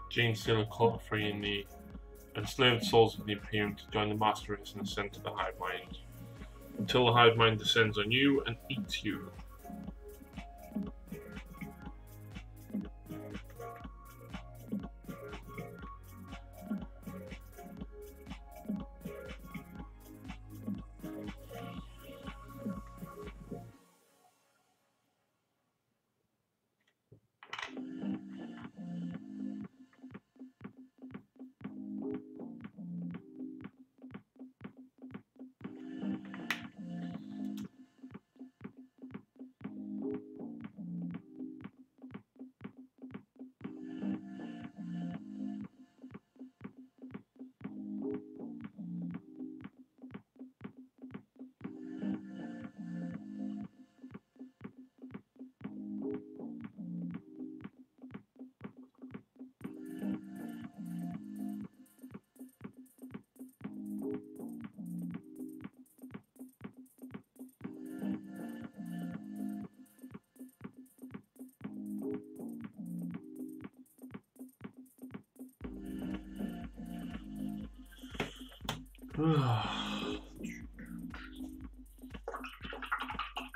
S1: Gene Steel Cult freeing the enslaved souls of the Imperium to join the Master Race and ascend to the Hive Mind. Until the Hive Mind descends on you and eats you.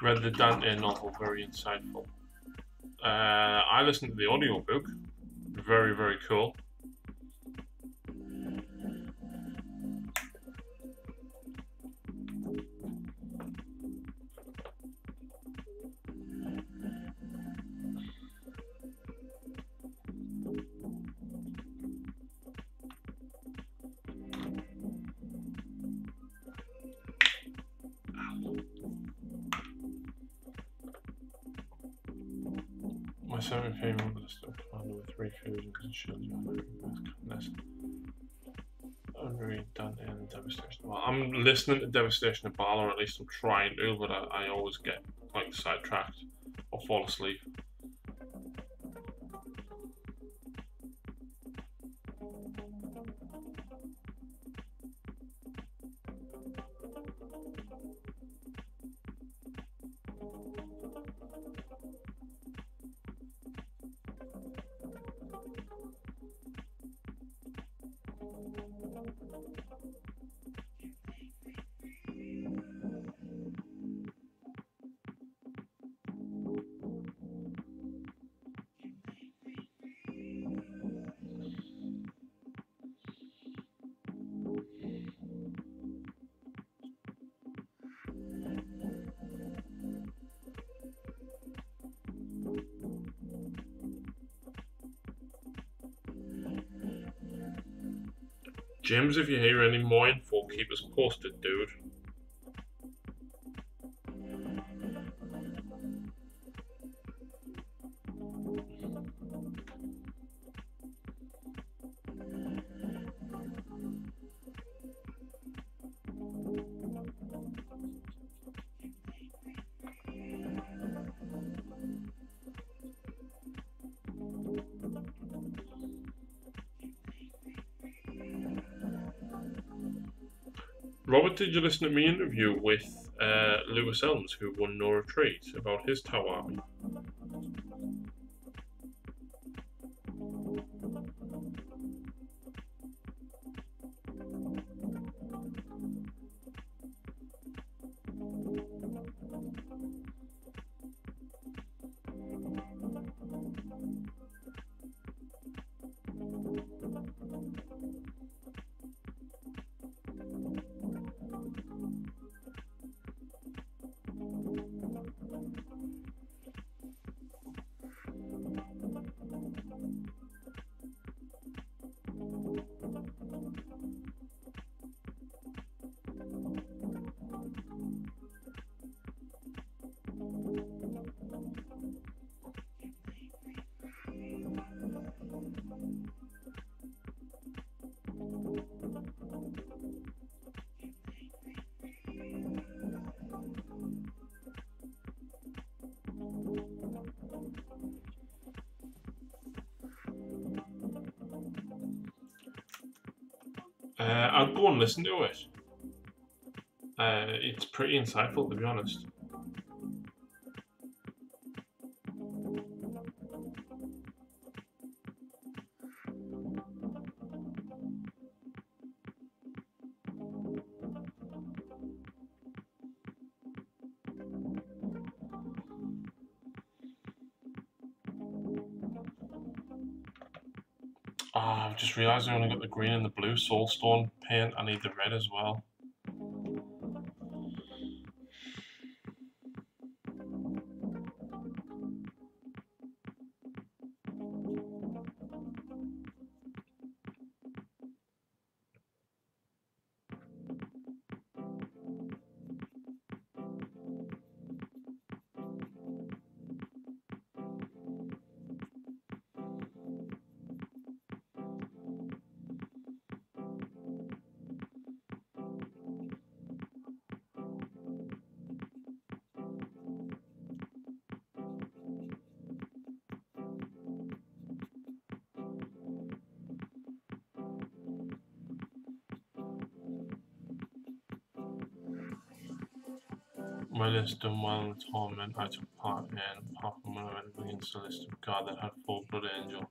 S1: Read the Dante novel, very insightful. I listened to the audiobook, very, very cool. My second favorite was the commander with 3 fusions and shields unless unread done in Devastation. Well, I'm listening to Devastation of Baal, or at least I'm trying to, but I always get like sidetracked or fall asleep. James, if you hear any more info, keep us posted, dude. Robert, did you listen to my interview with Lewis Elms, who won No Retreat, about his Tau army? I'll go and listen to it. It's pretty insightful, to be honest. I've just realised I only got the green and the blue soulstone paint. I need the red as well. My list done well in the tournament I took part in, apart from when I went against the list of God that had full Blood Angel.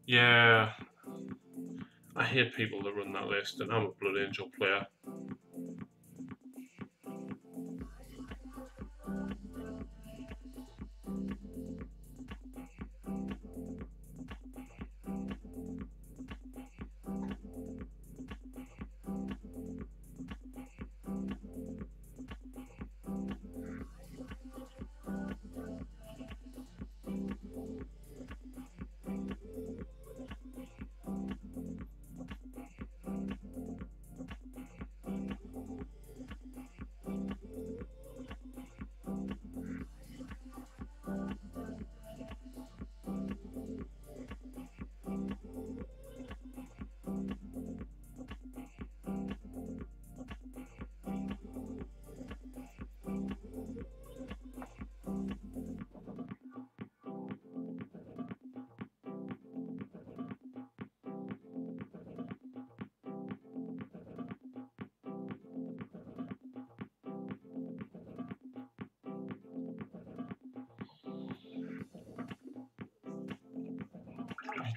S1: Yeah, I hate people that run that list, and I'm a Blood Angel player.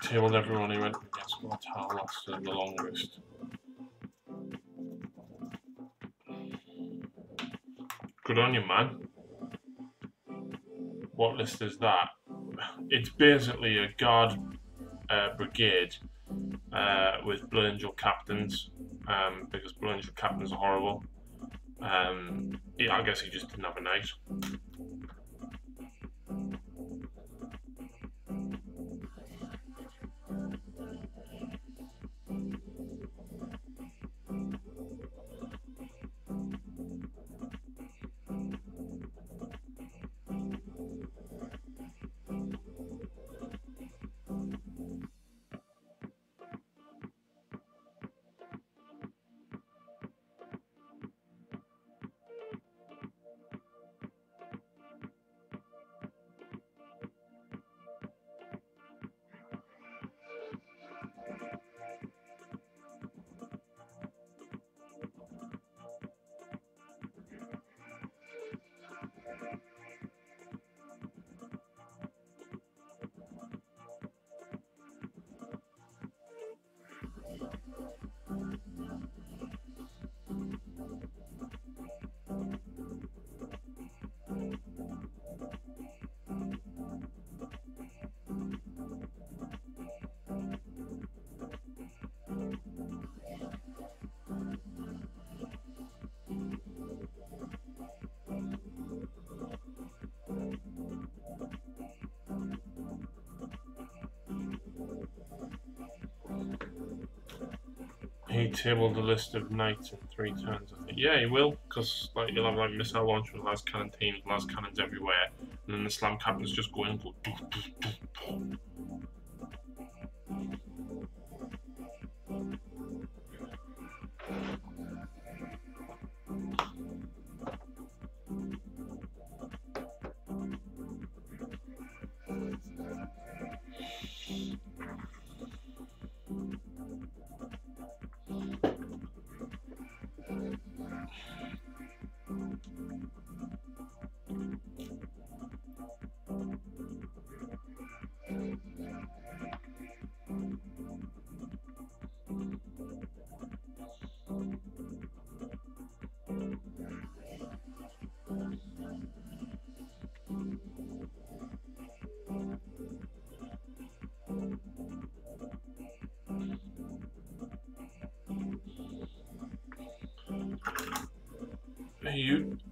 S1: He tabled everyone he went against. What tower lasted the longest? Good on you, man. What list is that? It's basically a guard brigade with Blood Angel captains, because Blood Angel captains are horrible. Yeah, I guess he just didn't have a knight. He tabled a list of knights in 3 turns, I think. Yeah, he will, because like you'll have like missile launchers, las cannon teams, las cannons everywhere, and then the slam captains just go in and go doof, doof, doof, doof.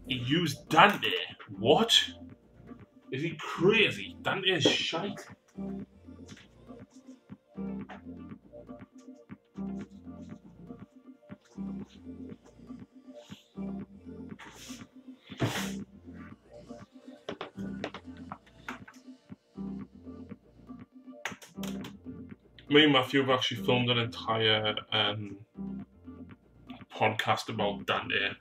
S1: He used Dante. What? Is he crazy? Dante is shite. Me and Matthew have actually filmed an entire podcast about Dante.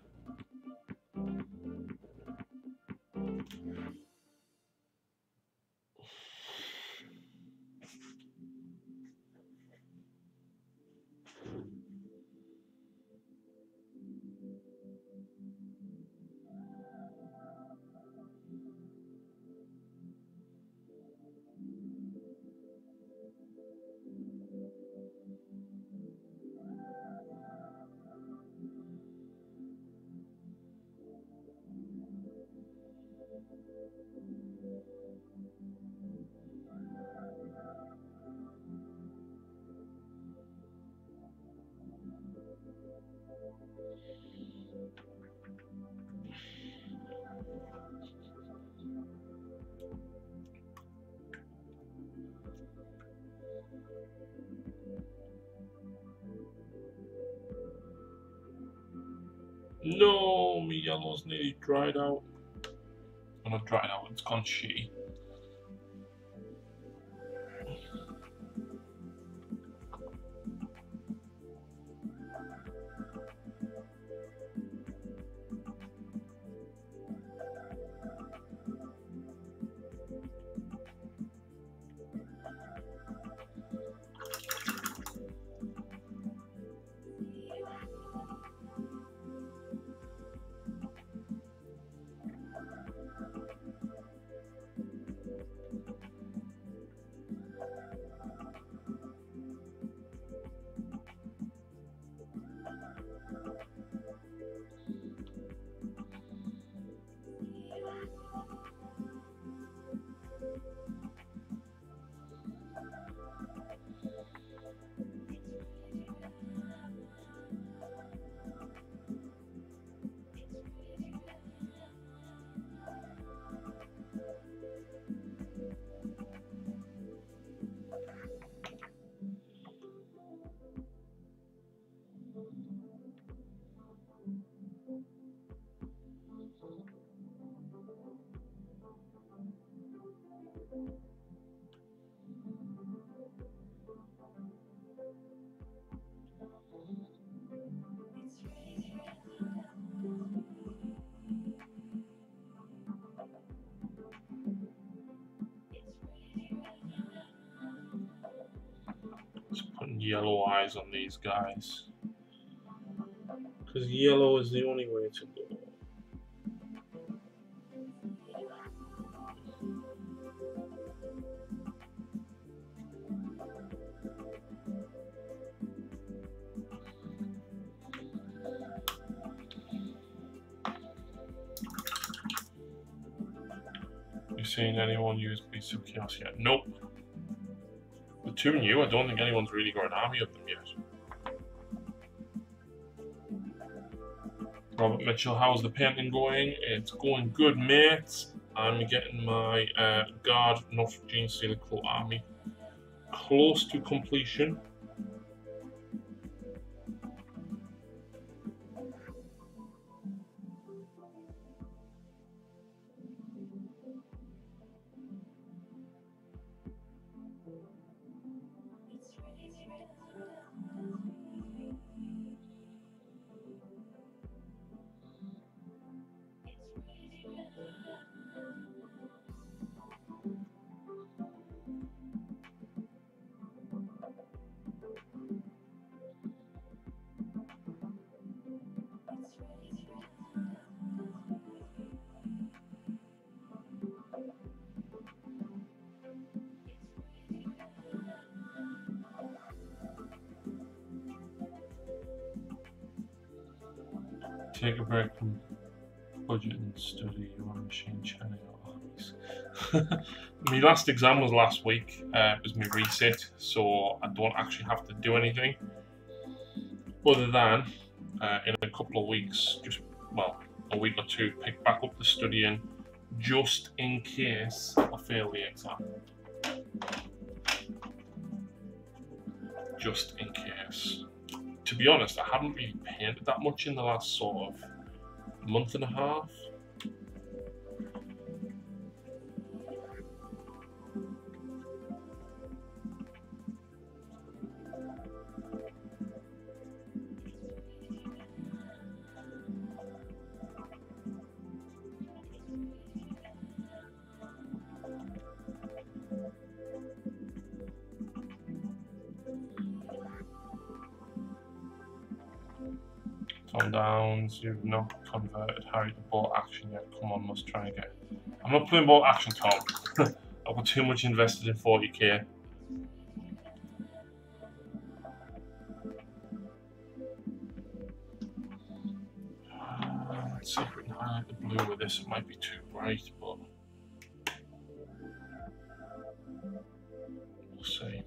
S1: No, my yellow's nearly dried out. Well, not dried out, it's gone shitty. yellow eyes on these guys. Because yellow is the only way to go. You seen anyone use Beasts of Chaos yet? Nope. They're too new. I don't think anyone's really got an army of them yet. Robert Mitchell, how's the painting going? It's going good, mate. I'm getting my Guard Not Gene Stealer Claw army close to completion. Take a break from budget and study your machine churning out armies. My last exam was last week. It was my reset, so I don't actually have to do anything other than in a couple of weeks, just a week or two, pick back up the studying just in case I fail the exam. Just in case. To be honest, I haven't really painted that much in the last sort of month and a half. Tom Downs, you've not converted Harry to bolt action yet. Come on, must try and get. I'm not playing bolt action, Tom. I've got too much invested in 40k. Let's see if we can highlight the blue with this. It might be too bright, but we'll see.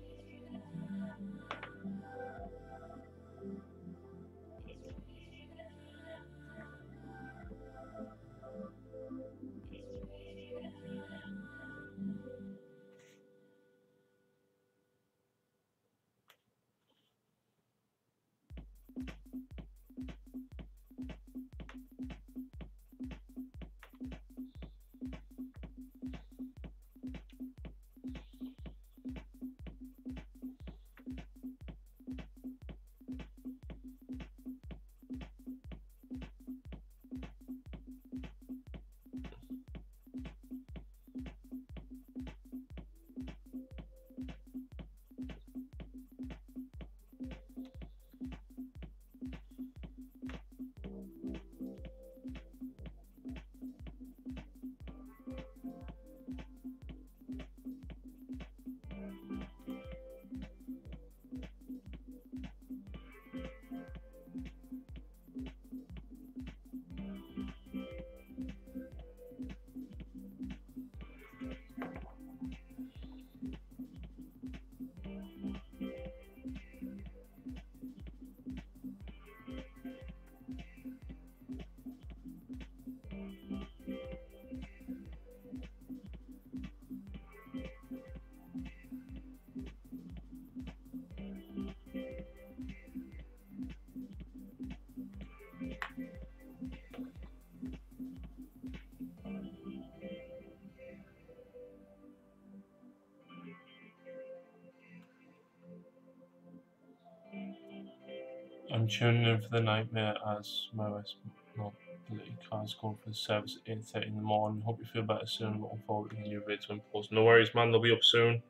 S1: I'm tuning in for the nightmare as my mobility car's going for the service at 8:30 in the morning. Hope you feel better soon. Looking forward to the new vids when post. No worries, man. They'll be up soon.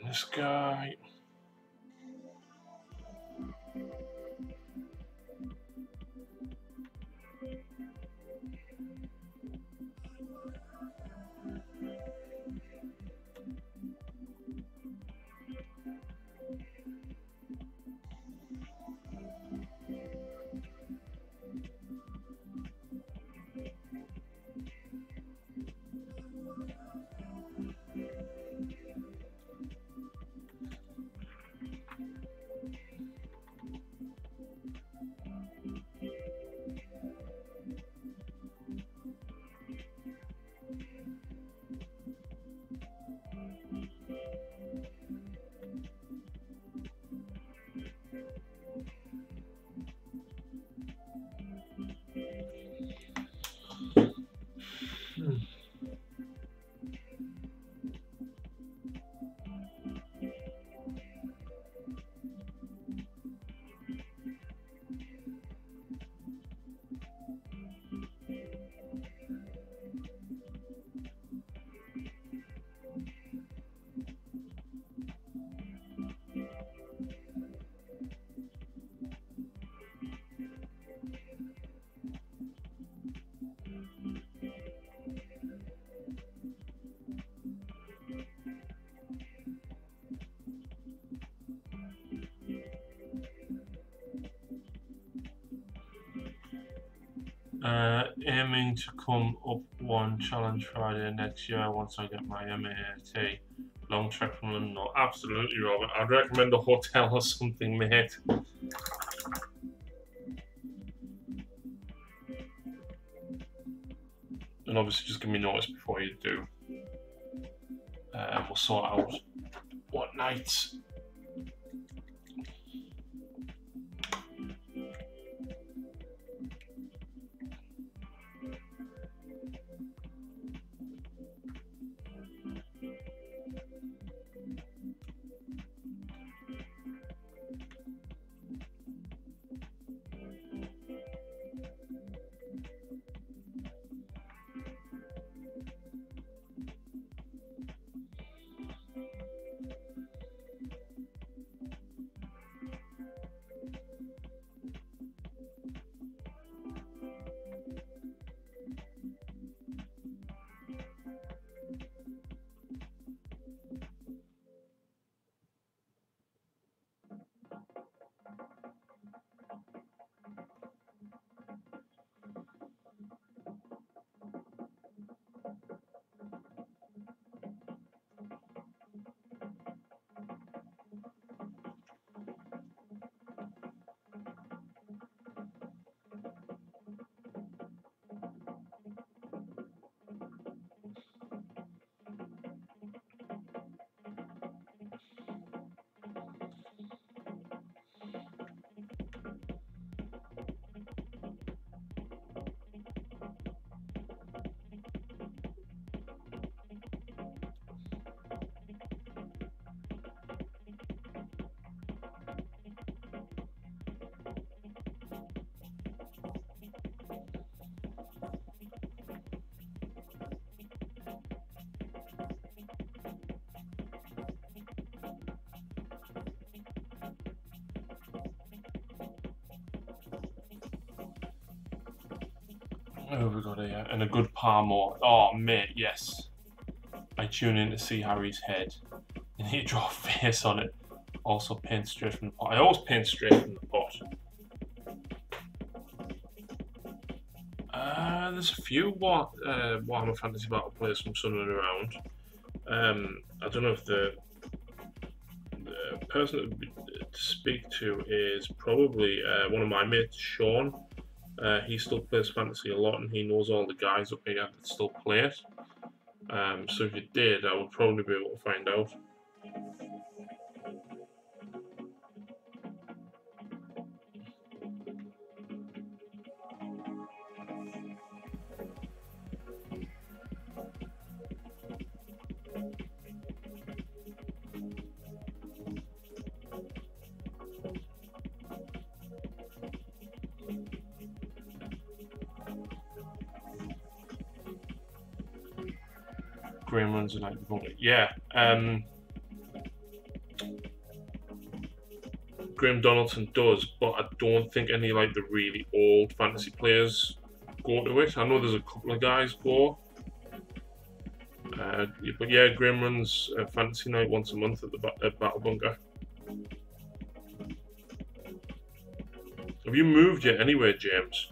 S1: This guy. Aiming to come up one challenge Friday next year once I get my MAAT. Long trek from London. No, absolutely, Robert. I'd recommend a hotel or something, mate. And obviously, just give me notice before you do. We'll sort out what nights. Oh, we got here, and a good Parmore. Oh, mate, yes. I tune in to see Harry's head, and you draw a face on it. Also paint straight from the pot. I always paint straight from the pot. There's a few Warhammer Fantasy Battle players from Sun and around. I don't know if the person to speak to is probably one of my mates, Sean. He still plays Fantasy a lot, and he knows all the guys up here that still play it. So if you did, I would probably be able to find out. Green runs and like yeah. Graham Donaldson does, but I don't think any like the really old fantasy players go to it. I know there's a couple of guys go. But yeah, Graham runs a fantasy night once a month at the Battle Bunker. Have you moved yet anywhere, James?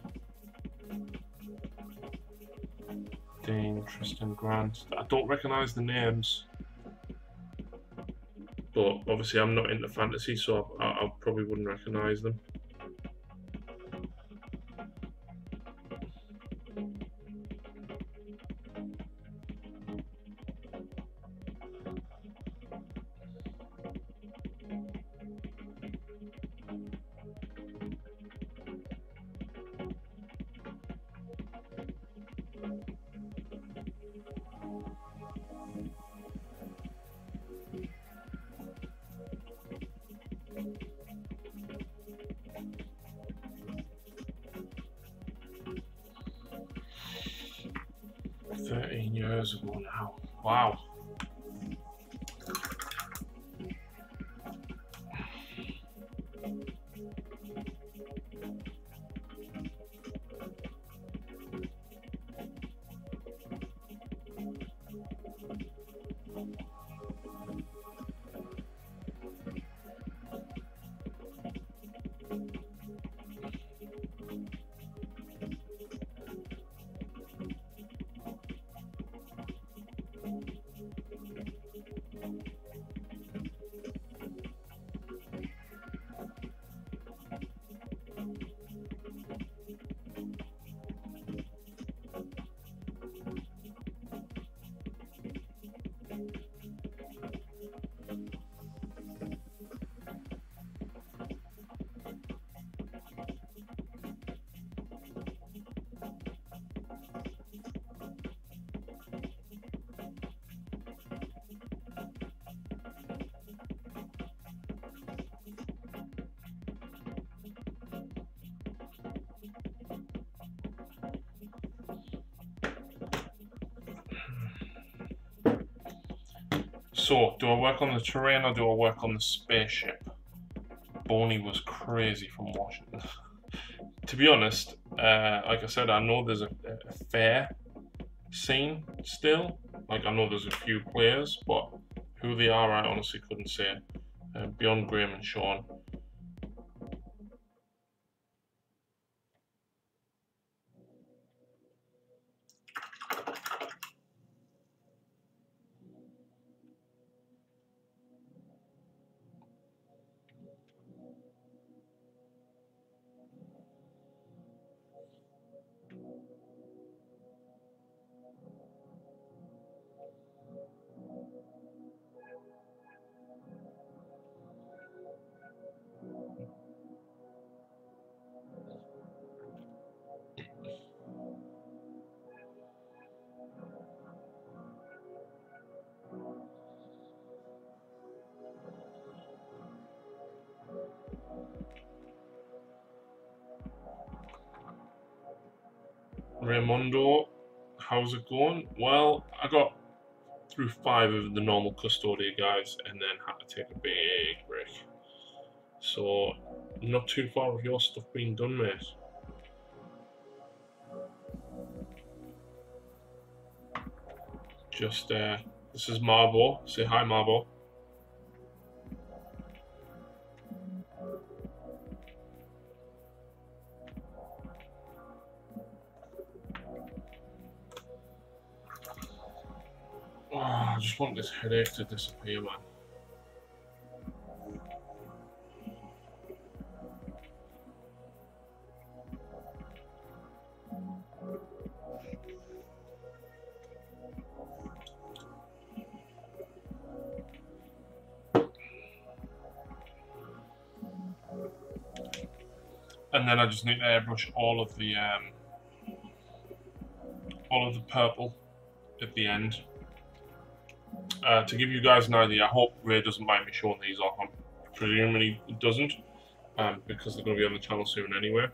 S1: Dean, Tristan, Grant. I don't recognise the names. But obviously I'm not into fantasy, so I probably wouldn't recognise them. Years ago now. Wow. So, do I work on the terrain or do I work on the spaceship? Boney was crazy from Washington. To be honest, like I said, I know there's a fair scene still. Like, I know there's a few players, but who they are, I honestly couldn't say. Beyond Graham and Sean. Raimundo, how's it going? Well, I got through 5 of the normal Custodia guys and then had to take a big break. So, not too far of your stuff being done, mate. Just, this is Marbo. Say hi, Marbo. Oh, I just want this headache to disappear, man. And then I just need to airbrush all of the purple at the end. To give you guys an idea, I hope Ray doesn't mind me showing these off. I'm presuming he doesn't, because they're going to be on the channel soon anyway.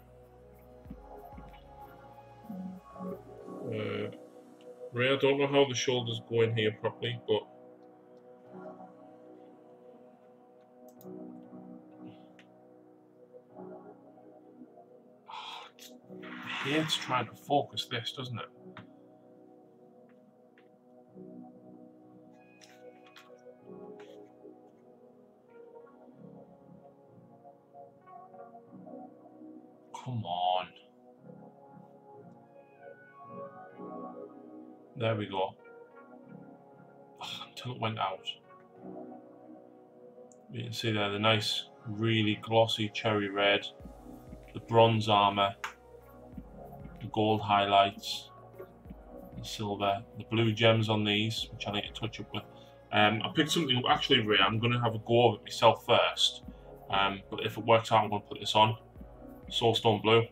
S1: Ray, I don't know how the shoulders go in here properly, but hates trying to focus this, doesn't it? Come on. There we go. Until it went out. You can see there the nice, really glossy cherry red, the bronze armour, the gold highlights, the silver, the blue gems on these, which I need to touch up with. I picked something actually rare. I'm going to have a go of it myself first, but if it works out, I'm going to put this on. Soulstone Blue.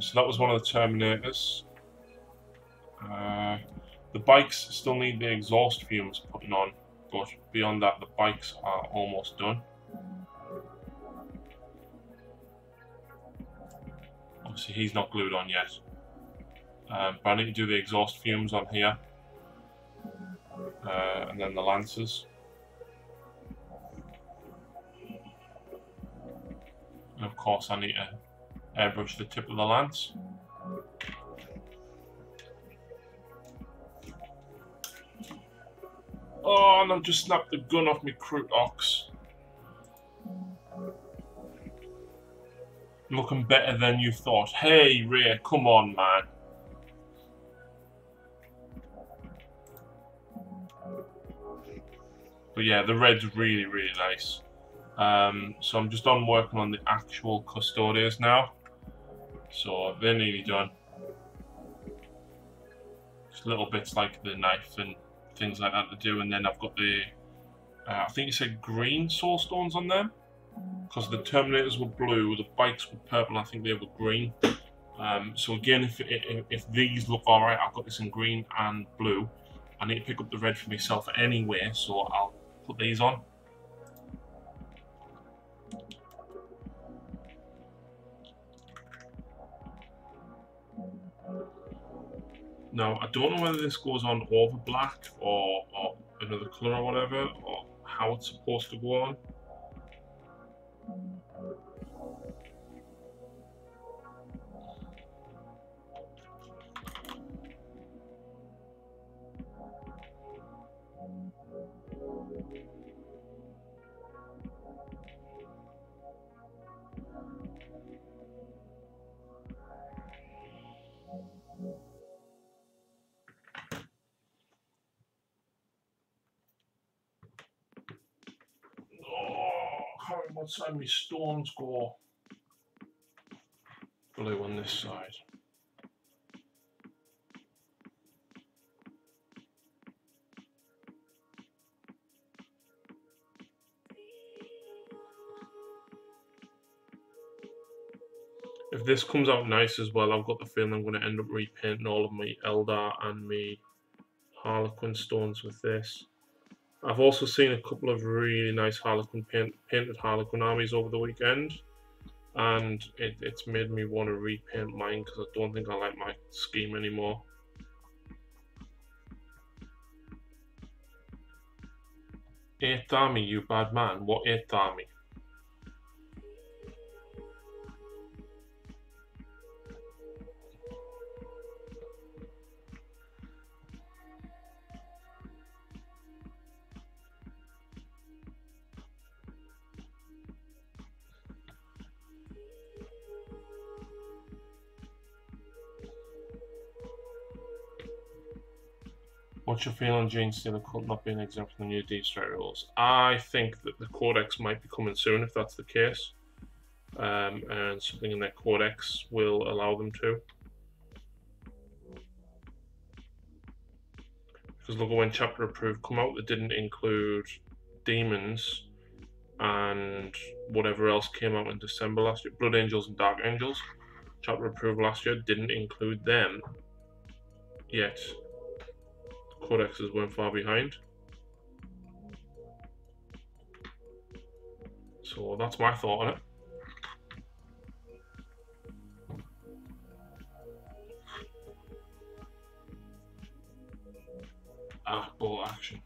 S1: So that was one of the Terminators. The bikes still need the exhaust fumes putting on, but beyond that, the bikes are almost done. Obviously, he's not glued on yet, but I need to do the exhaust fumes on here, and then the Lancers. And of course, I need to airbrush the tip of the lance. Oh, and I've just snapped the gun off my Crute Ox. Looking better than you thought. Hey, Ray, come on, man. But yeah, the red's really, really nice. So I'm just on working on the actual custodians now. So they're nearly done. Just little bits like the knife and things like that to do, and then I've got the I think it said green soulstones on them, because the Terminators were blue, the bikes were purple, I think they were green. So again, if these look alright, I've got this in green and blue. I need to pick up the red for myself anyway, so I'll put these on. Now, I don't know whether this goes on over black or another colour or whatever, or how it's supposed to go on. What side my stones go? Blue on this side. If this comes out nice as well, I've got the feeling I'm going to end up repainting all of my Eldar and my Harlequin stones with this. I've also seen a couple of really nice Harlequin painted Harlequin armies over the weekend, and it's made me want to repaint mine because I don't think I like my scheme anymore. Eighth Army, you bad man. What 8th Army? What's your feeling on Gene Stealer Cult not being exempt from the new Deep Strike rules? I think that the Codex might be coming soon if that's the case. And something in their Codex will allow them to. Because look at when Chapter Approved come out, that didn't include Demons and whatever else came out in December last year. Blood Angels and Dark Angels. Chapter Approved last year didn't include them. Yet Codexes weren't far behind. So that's my thought on it. Ball action.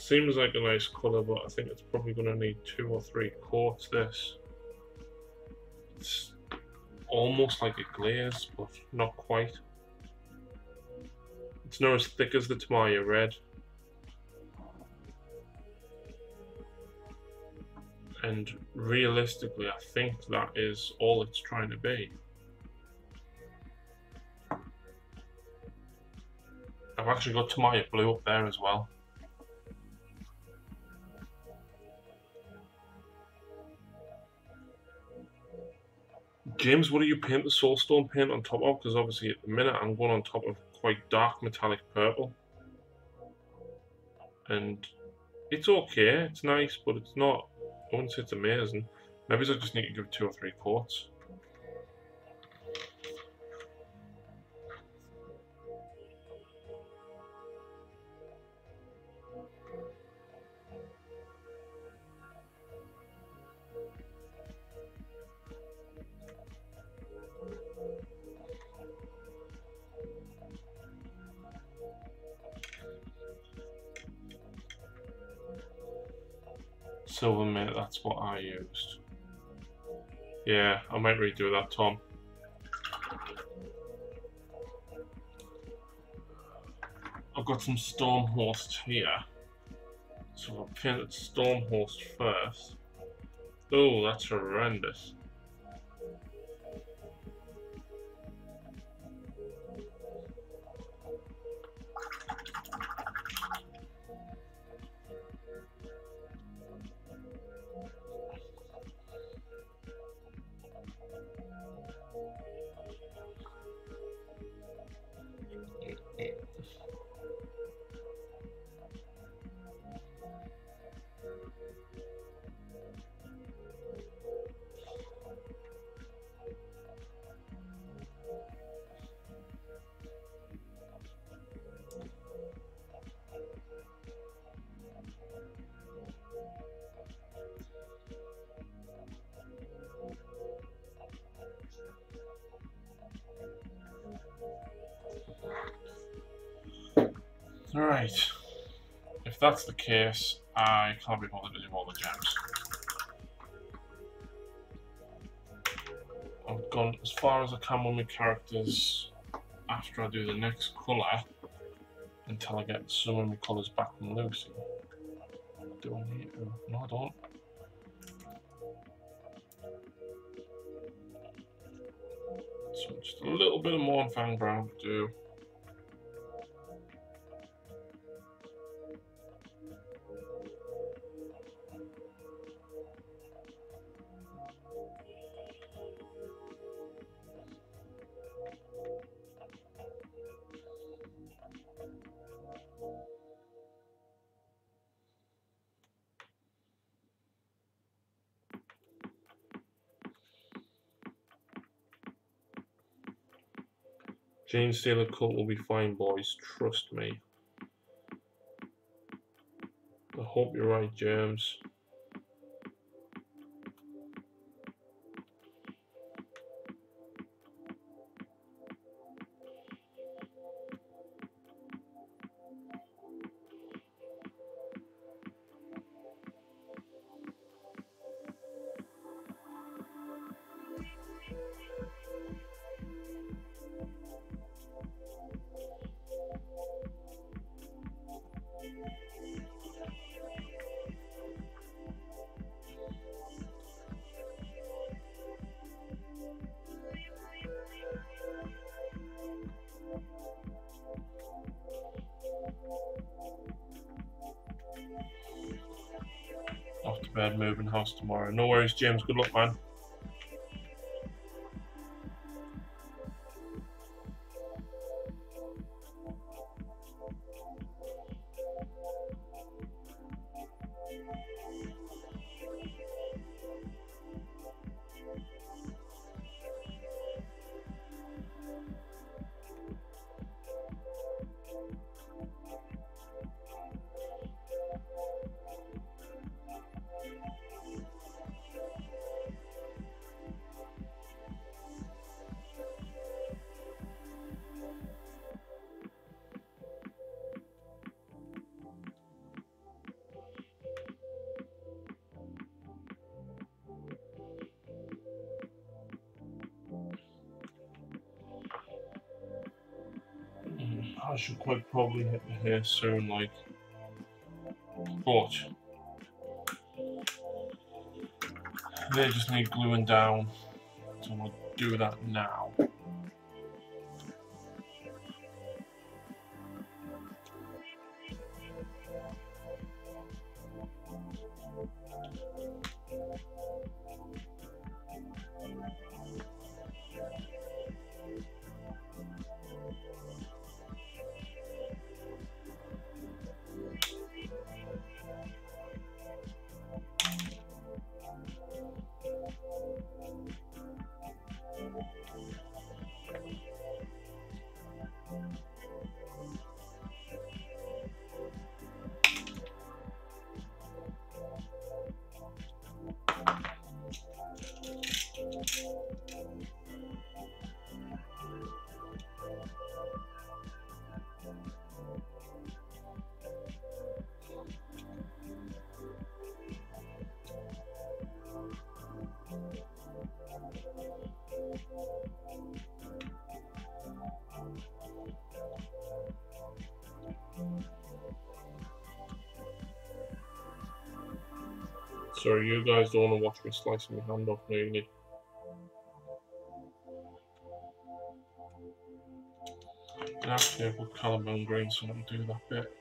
S1: seems like a nice colour, but I think it's probably going to need 2 or 3 coats. This. It's almost like a glaze, but not quite. It's not as thick as the Tamaya Red. And realistically, I think that is all it's trying to be. I've actually got Tamaya Blue up there as well. James, what do you paint the Soulstone paint on top of? Because obviously at the minute I'm going on top of quite dark metallic purple. And it's okay, it's nice, but it's not, I wouldn't say it's amazing. Maybe I just need to give it 2 or 3 coats. Silver mate, that's what I used. Yeah, I might redo that, Tom. I've got some Stormhost here. So I'll paint Stormhost first. Oh, that's horrendous. Right. If that's the case, I can't be bothered to do all the gems. I've gone as far as I can with my characters after I do the next colour until I get some of my colours back from Lucy. Do I need to? No, I don't. So just a little bit of Mournfang Brown to do. Jane Steeler Cult will be fine, boys. Trust me. I hope you're right, James. Off to bed, moving house tomorrow. No worries, James. Good luck, man. I should quite probably hit the hair soon, like, but they just need gluing down, so I'm gonna do that now. Sorry, you guys don't want to watch me slicing my hand off, really. And actually, I put collarbone green, so I'll do that bit.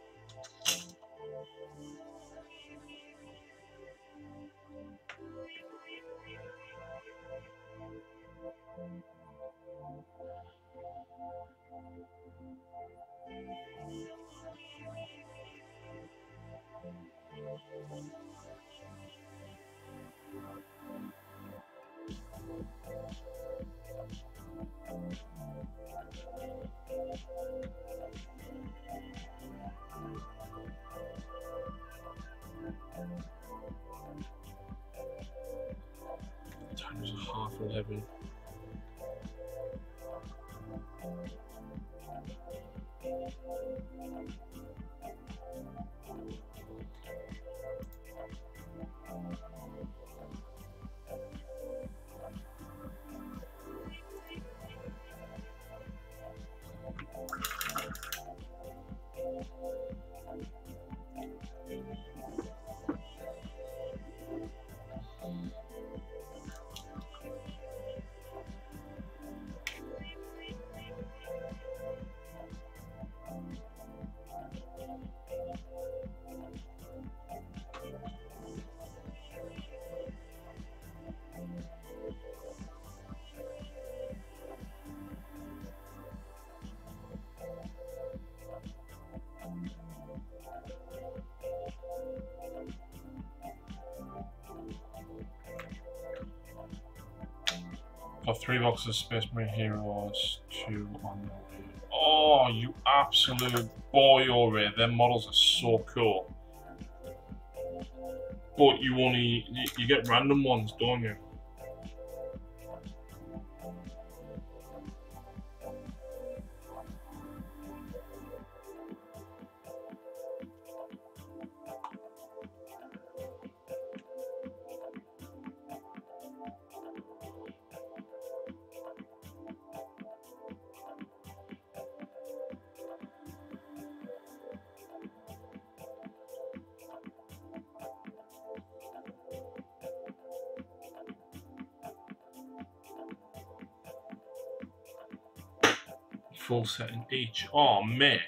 S1: Time is 11:30. Got 3 boxes of Space Marine Heroes, 2 on the way. Oh, you absolute boy, Ori. Them models are so cool. But you get random ones, don't you? Full set in each. Oh, mate.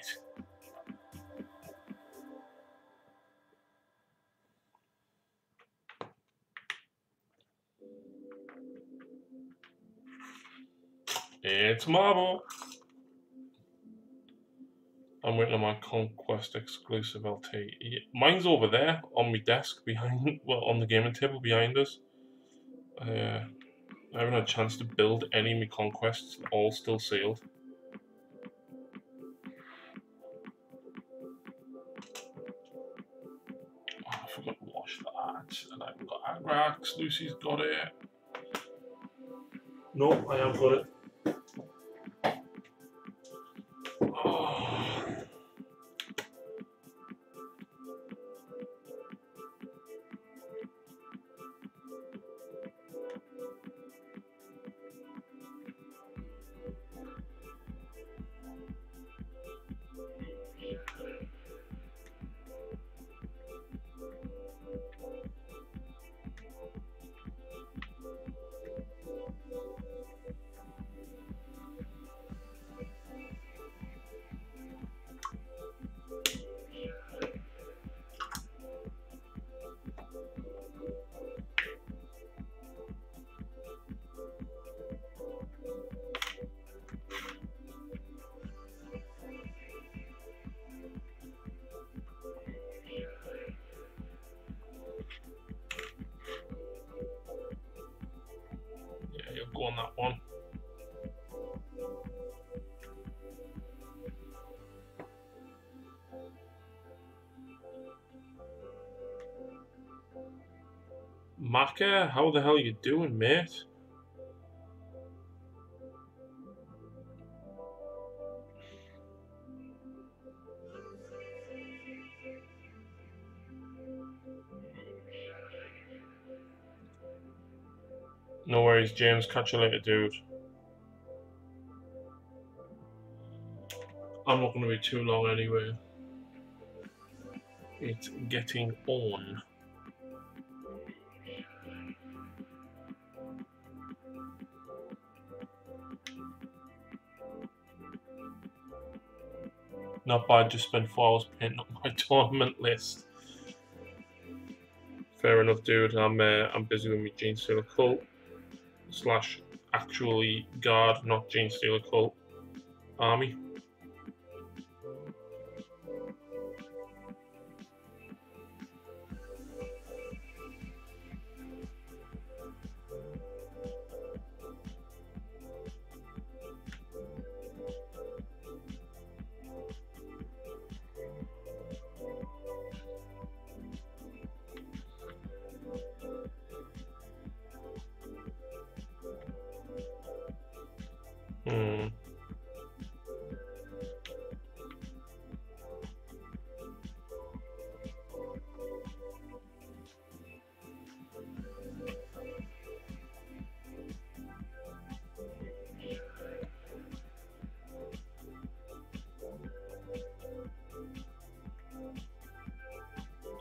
S1: It's marble. I'm waiting on my Conquest exclusive LT. Mine's over there on my desk behind, well, on the gaming table behind us. I haven't had a chance to build any of my Conquests, all still sealed. Oh, I forgot to wash that. And I've got Agrax, Lucy's got it. No, I have got it. Maka, how the hell you doing, mate? No worries, James. Catch you later, dude. I'm not going to be too long anyway. It's getting on. Not bad, just spent 4 hours painting up my tournament list. Fair enough, dude. I'm busy with my Gene Stealer cult / actually guard, not Gene Stealer cult army.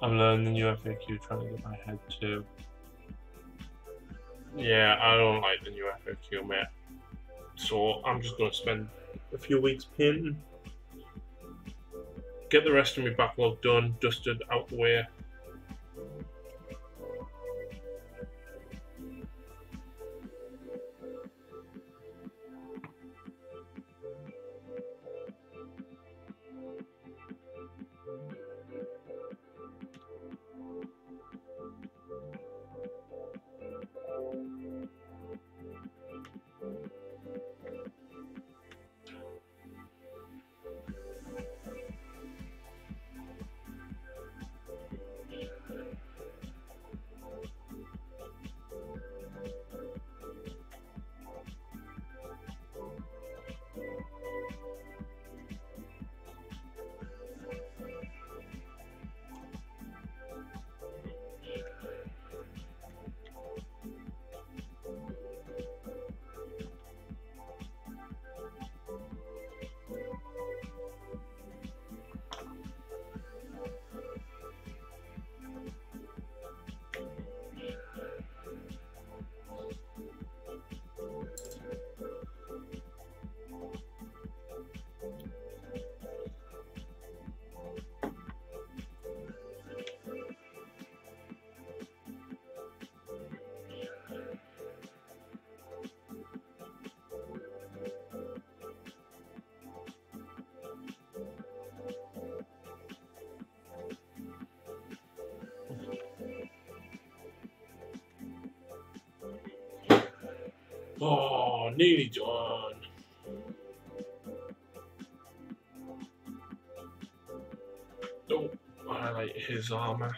S1: I'm learning the new FAQ, trying to get my head too. Yeah, I don't like the new FAQ, mate. So I'm just going to spend a few weeks painting, get the rest of my backlog done, dusted, out the way. Oh, nearly done. Oh, I like his armor.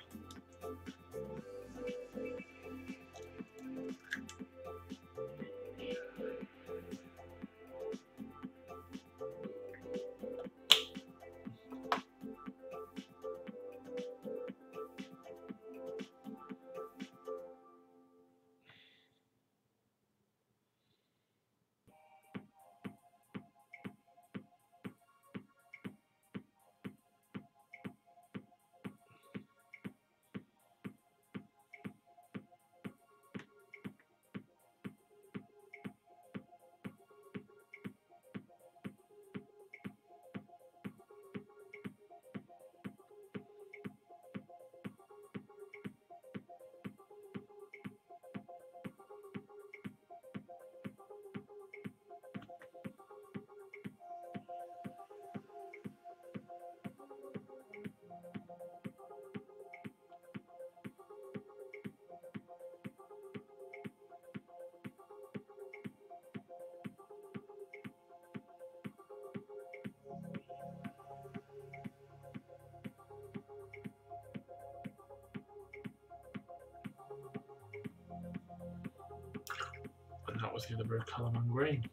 S1: was the other bit of Calaman Green.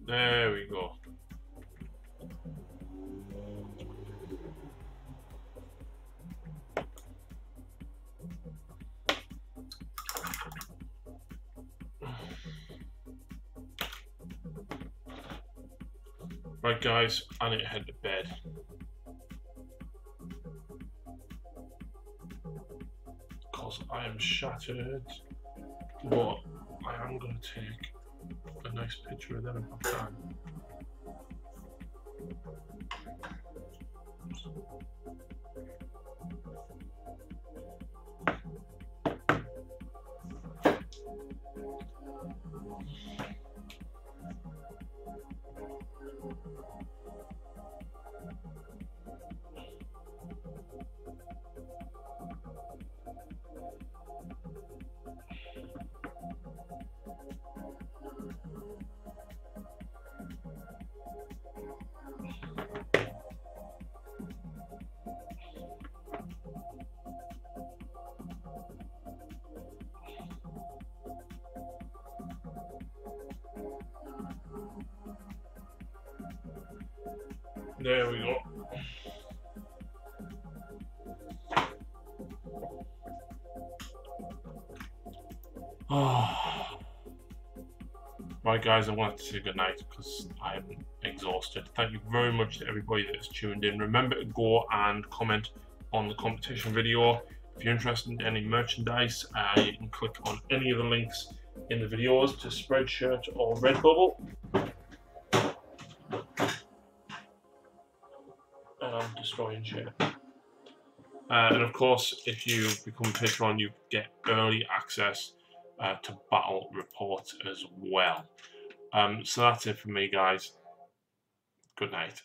S1: There we go. Right guys, I need to head to bed. Because I am shattered. But I am going to take a nice picture of them if I can. There we go. Right guys, I want to say good night because I am exhausted. Thank you very much to everybody that has tuned in. Remember to go and comment on the competition video. If you're interested in any merchandise, you can click on any of the links in the videos to Spreadshirt or Redbubble. And I'm destroying shit. And of course, if you become a patron, you get early access to battle reports as well. So that's it for me, guys. Good night.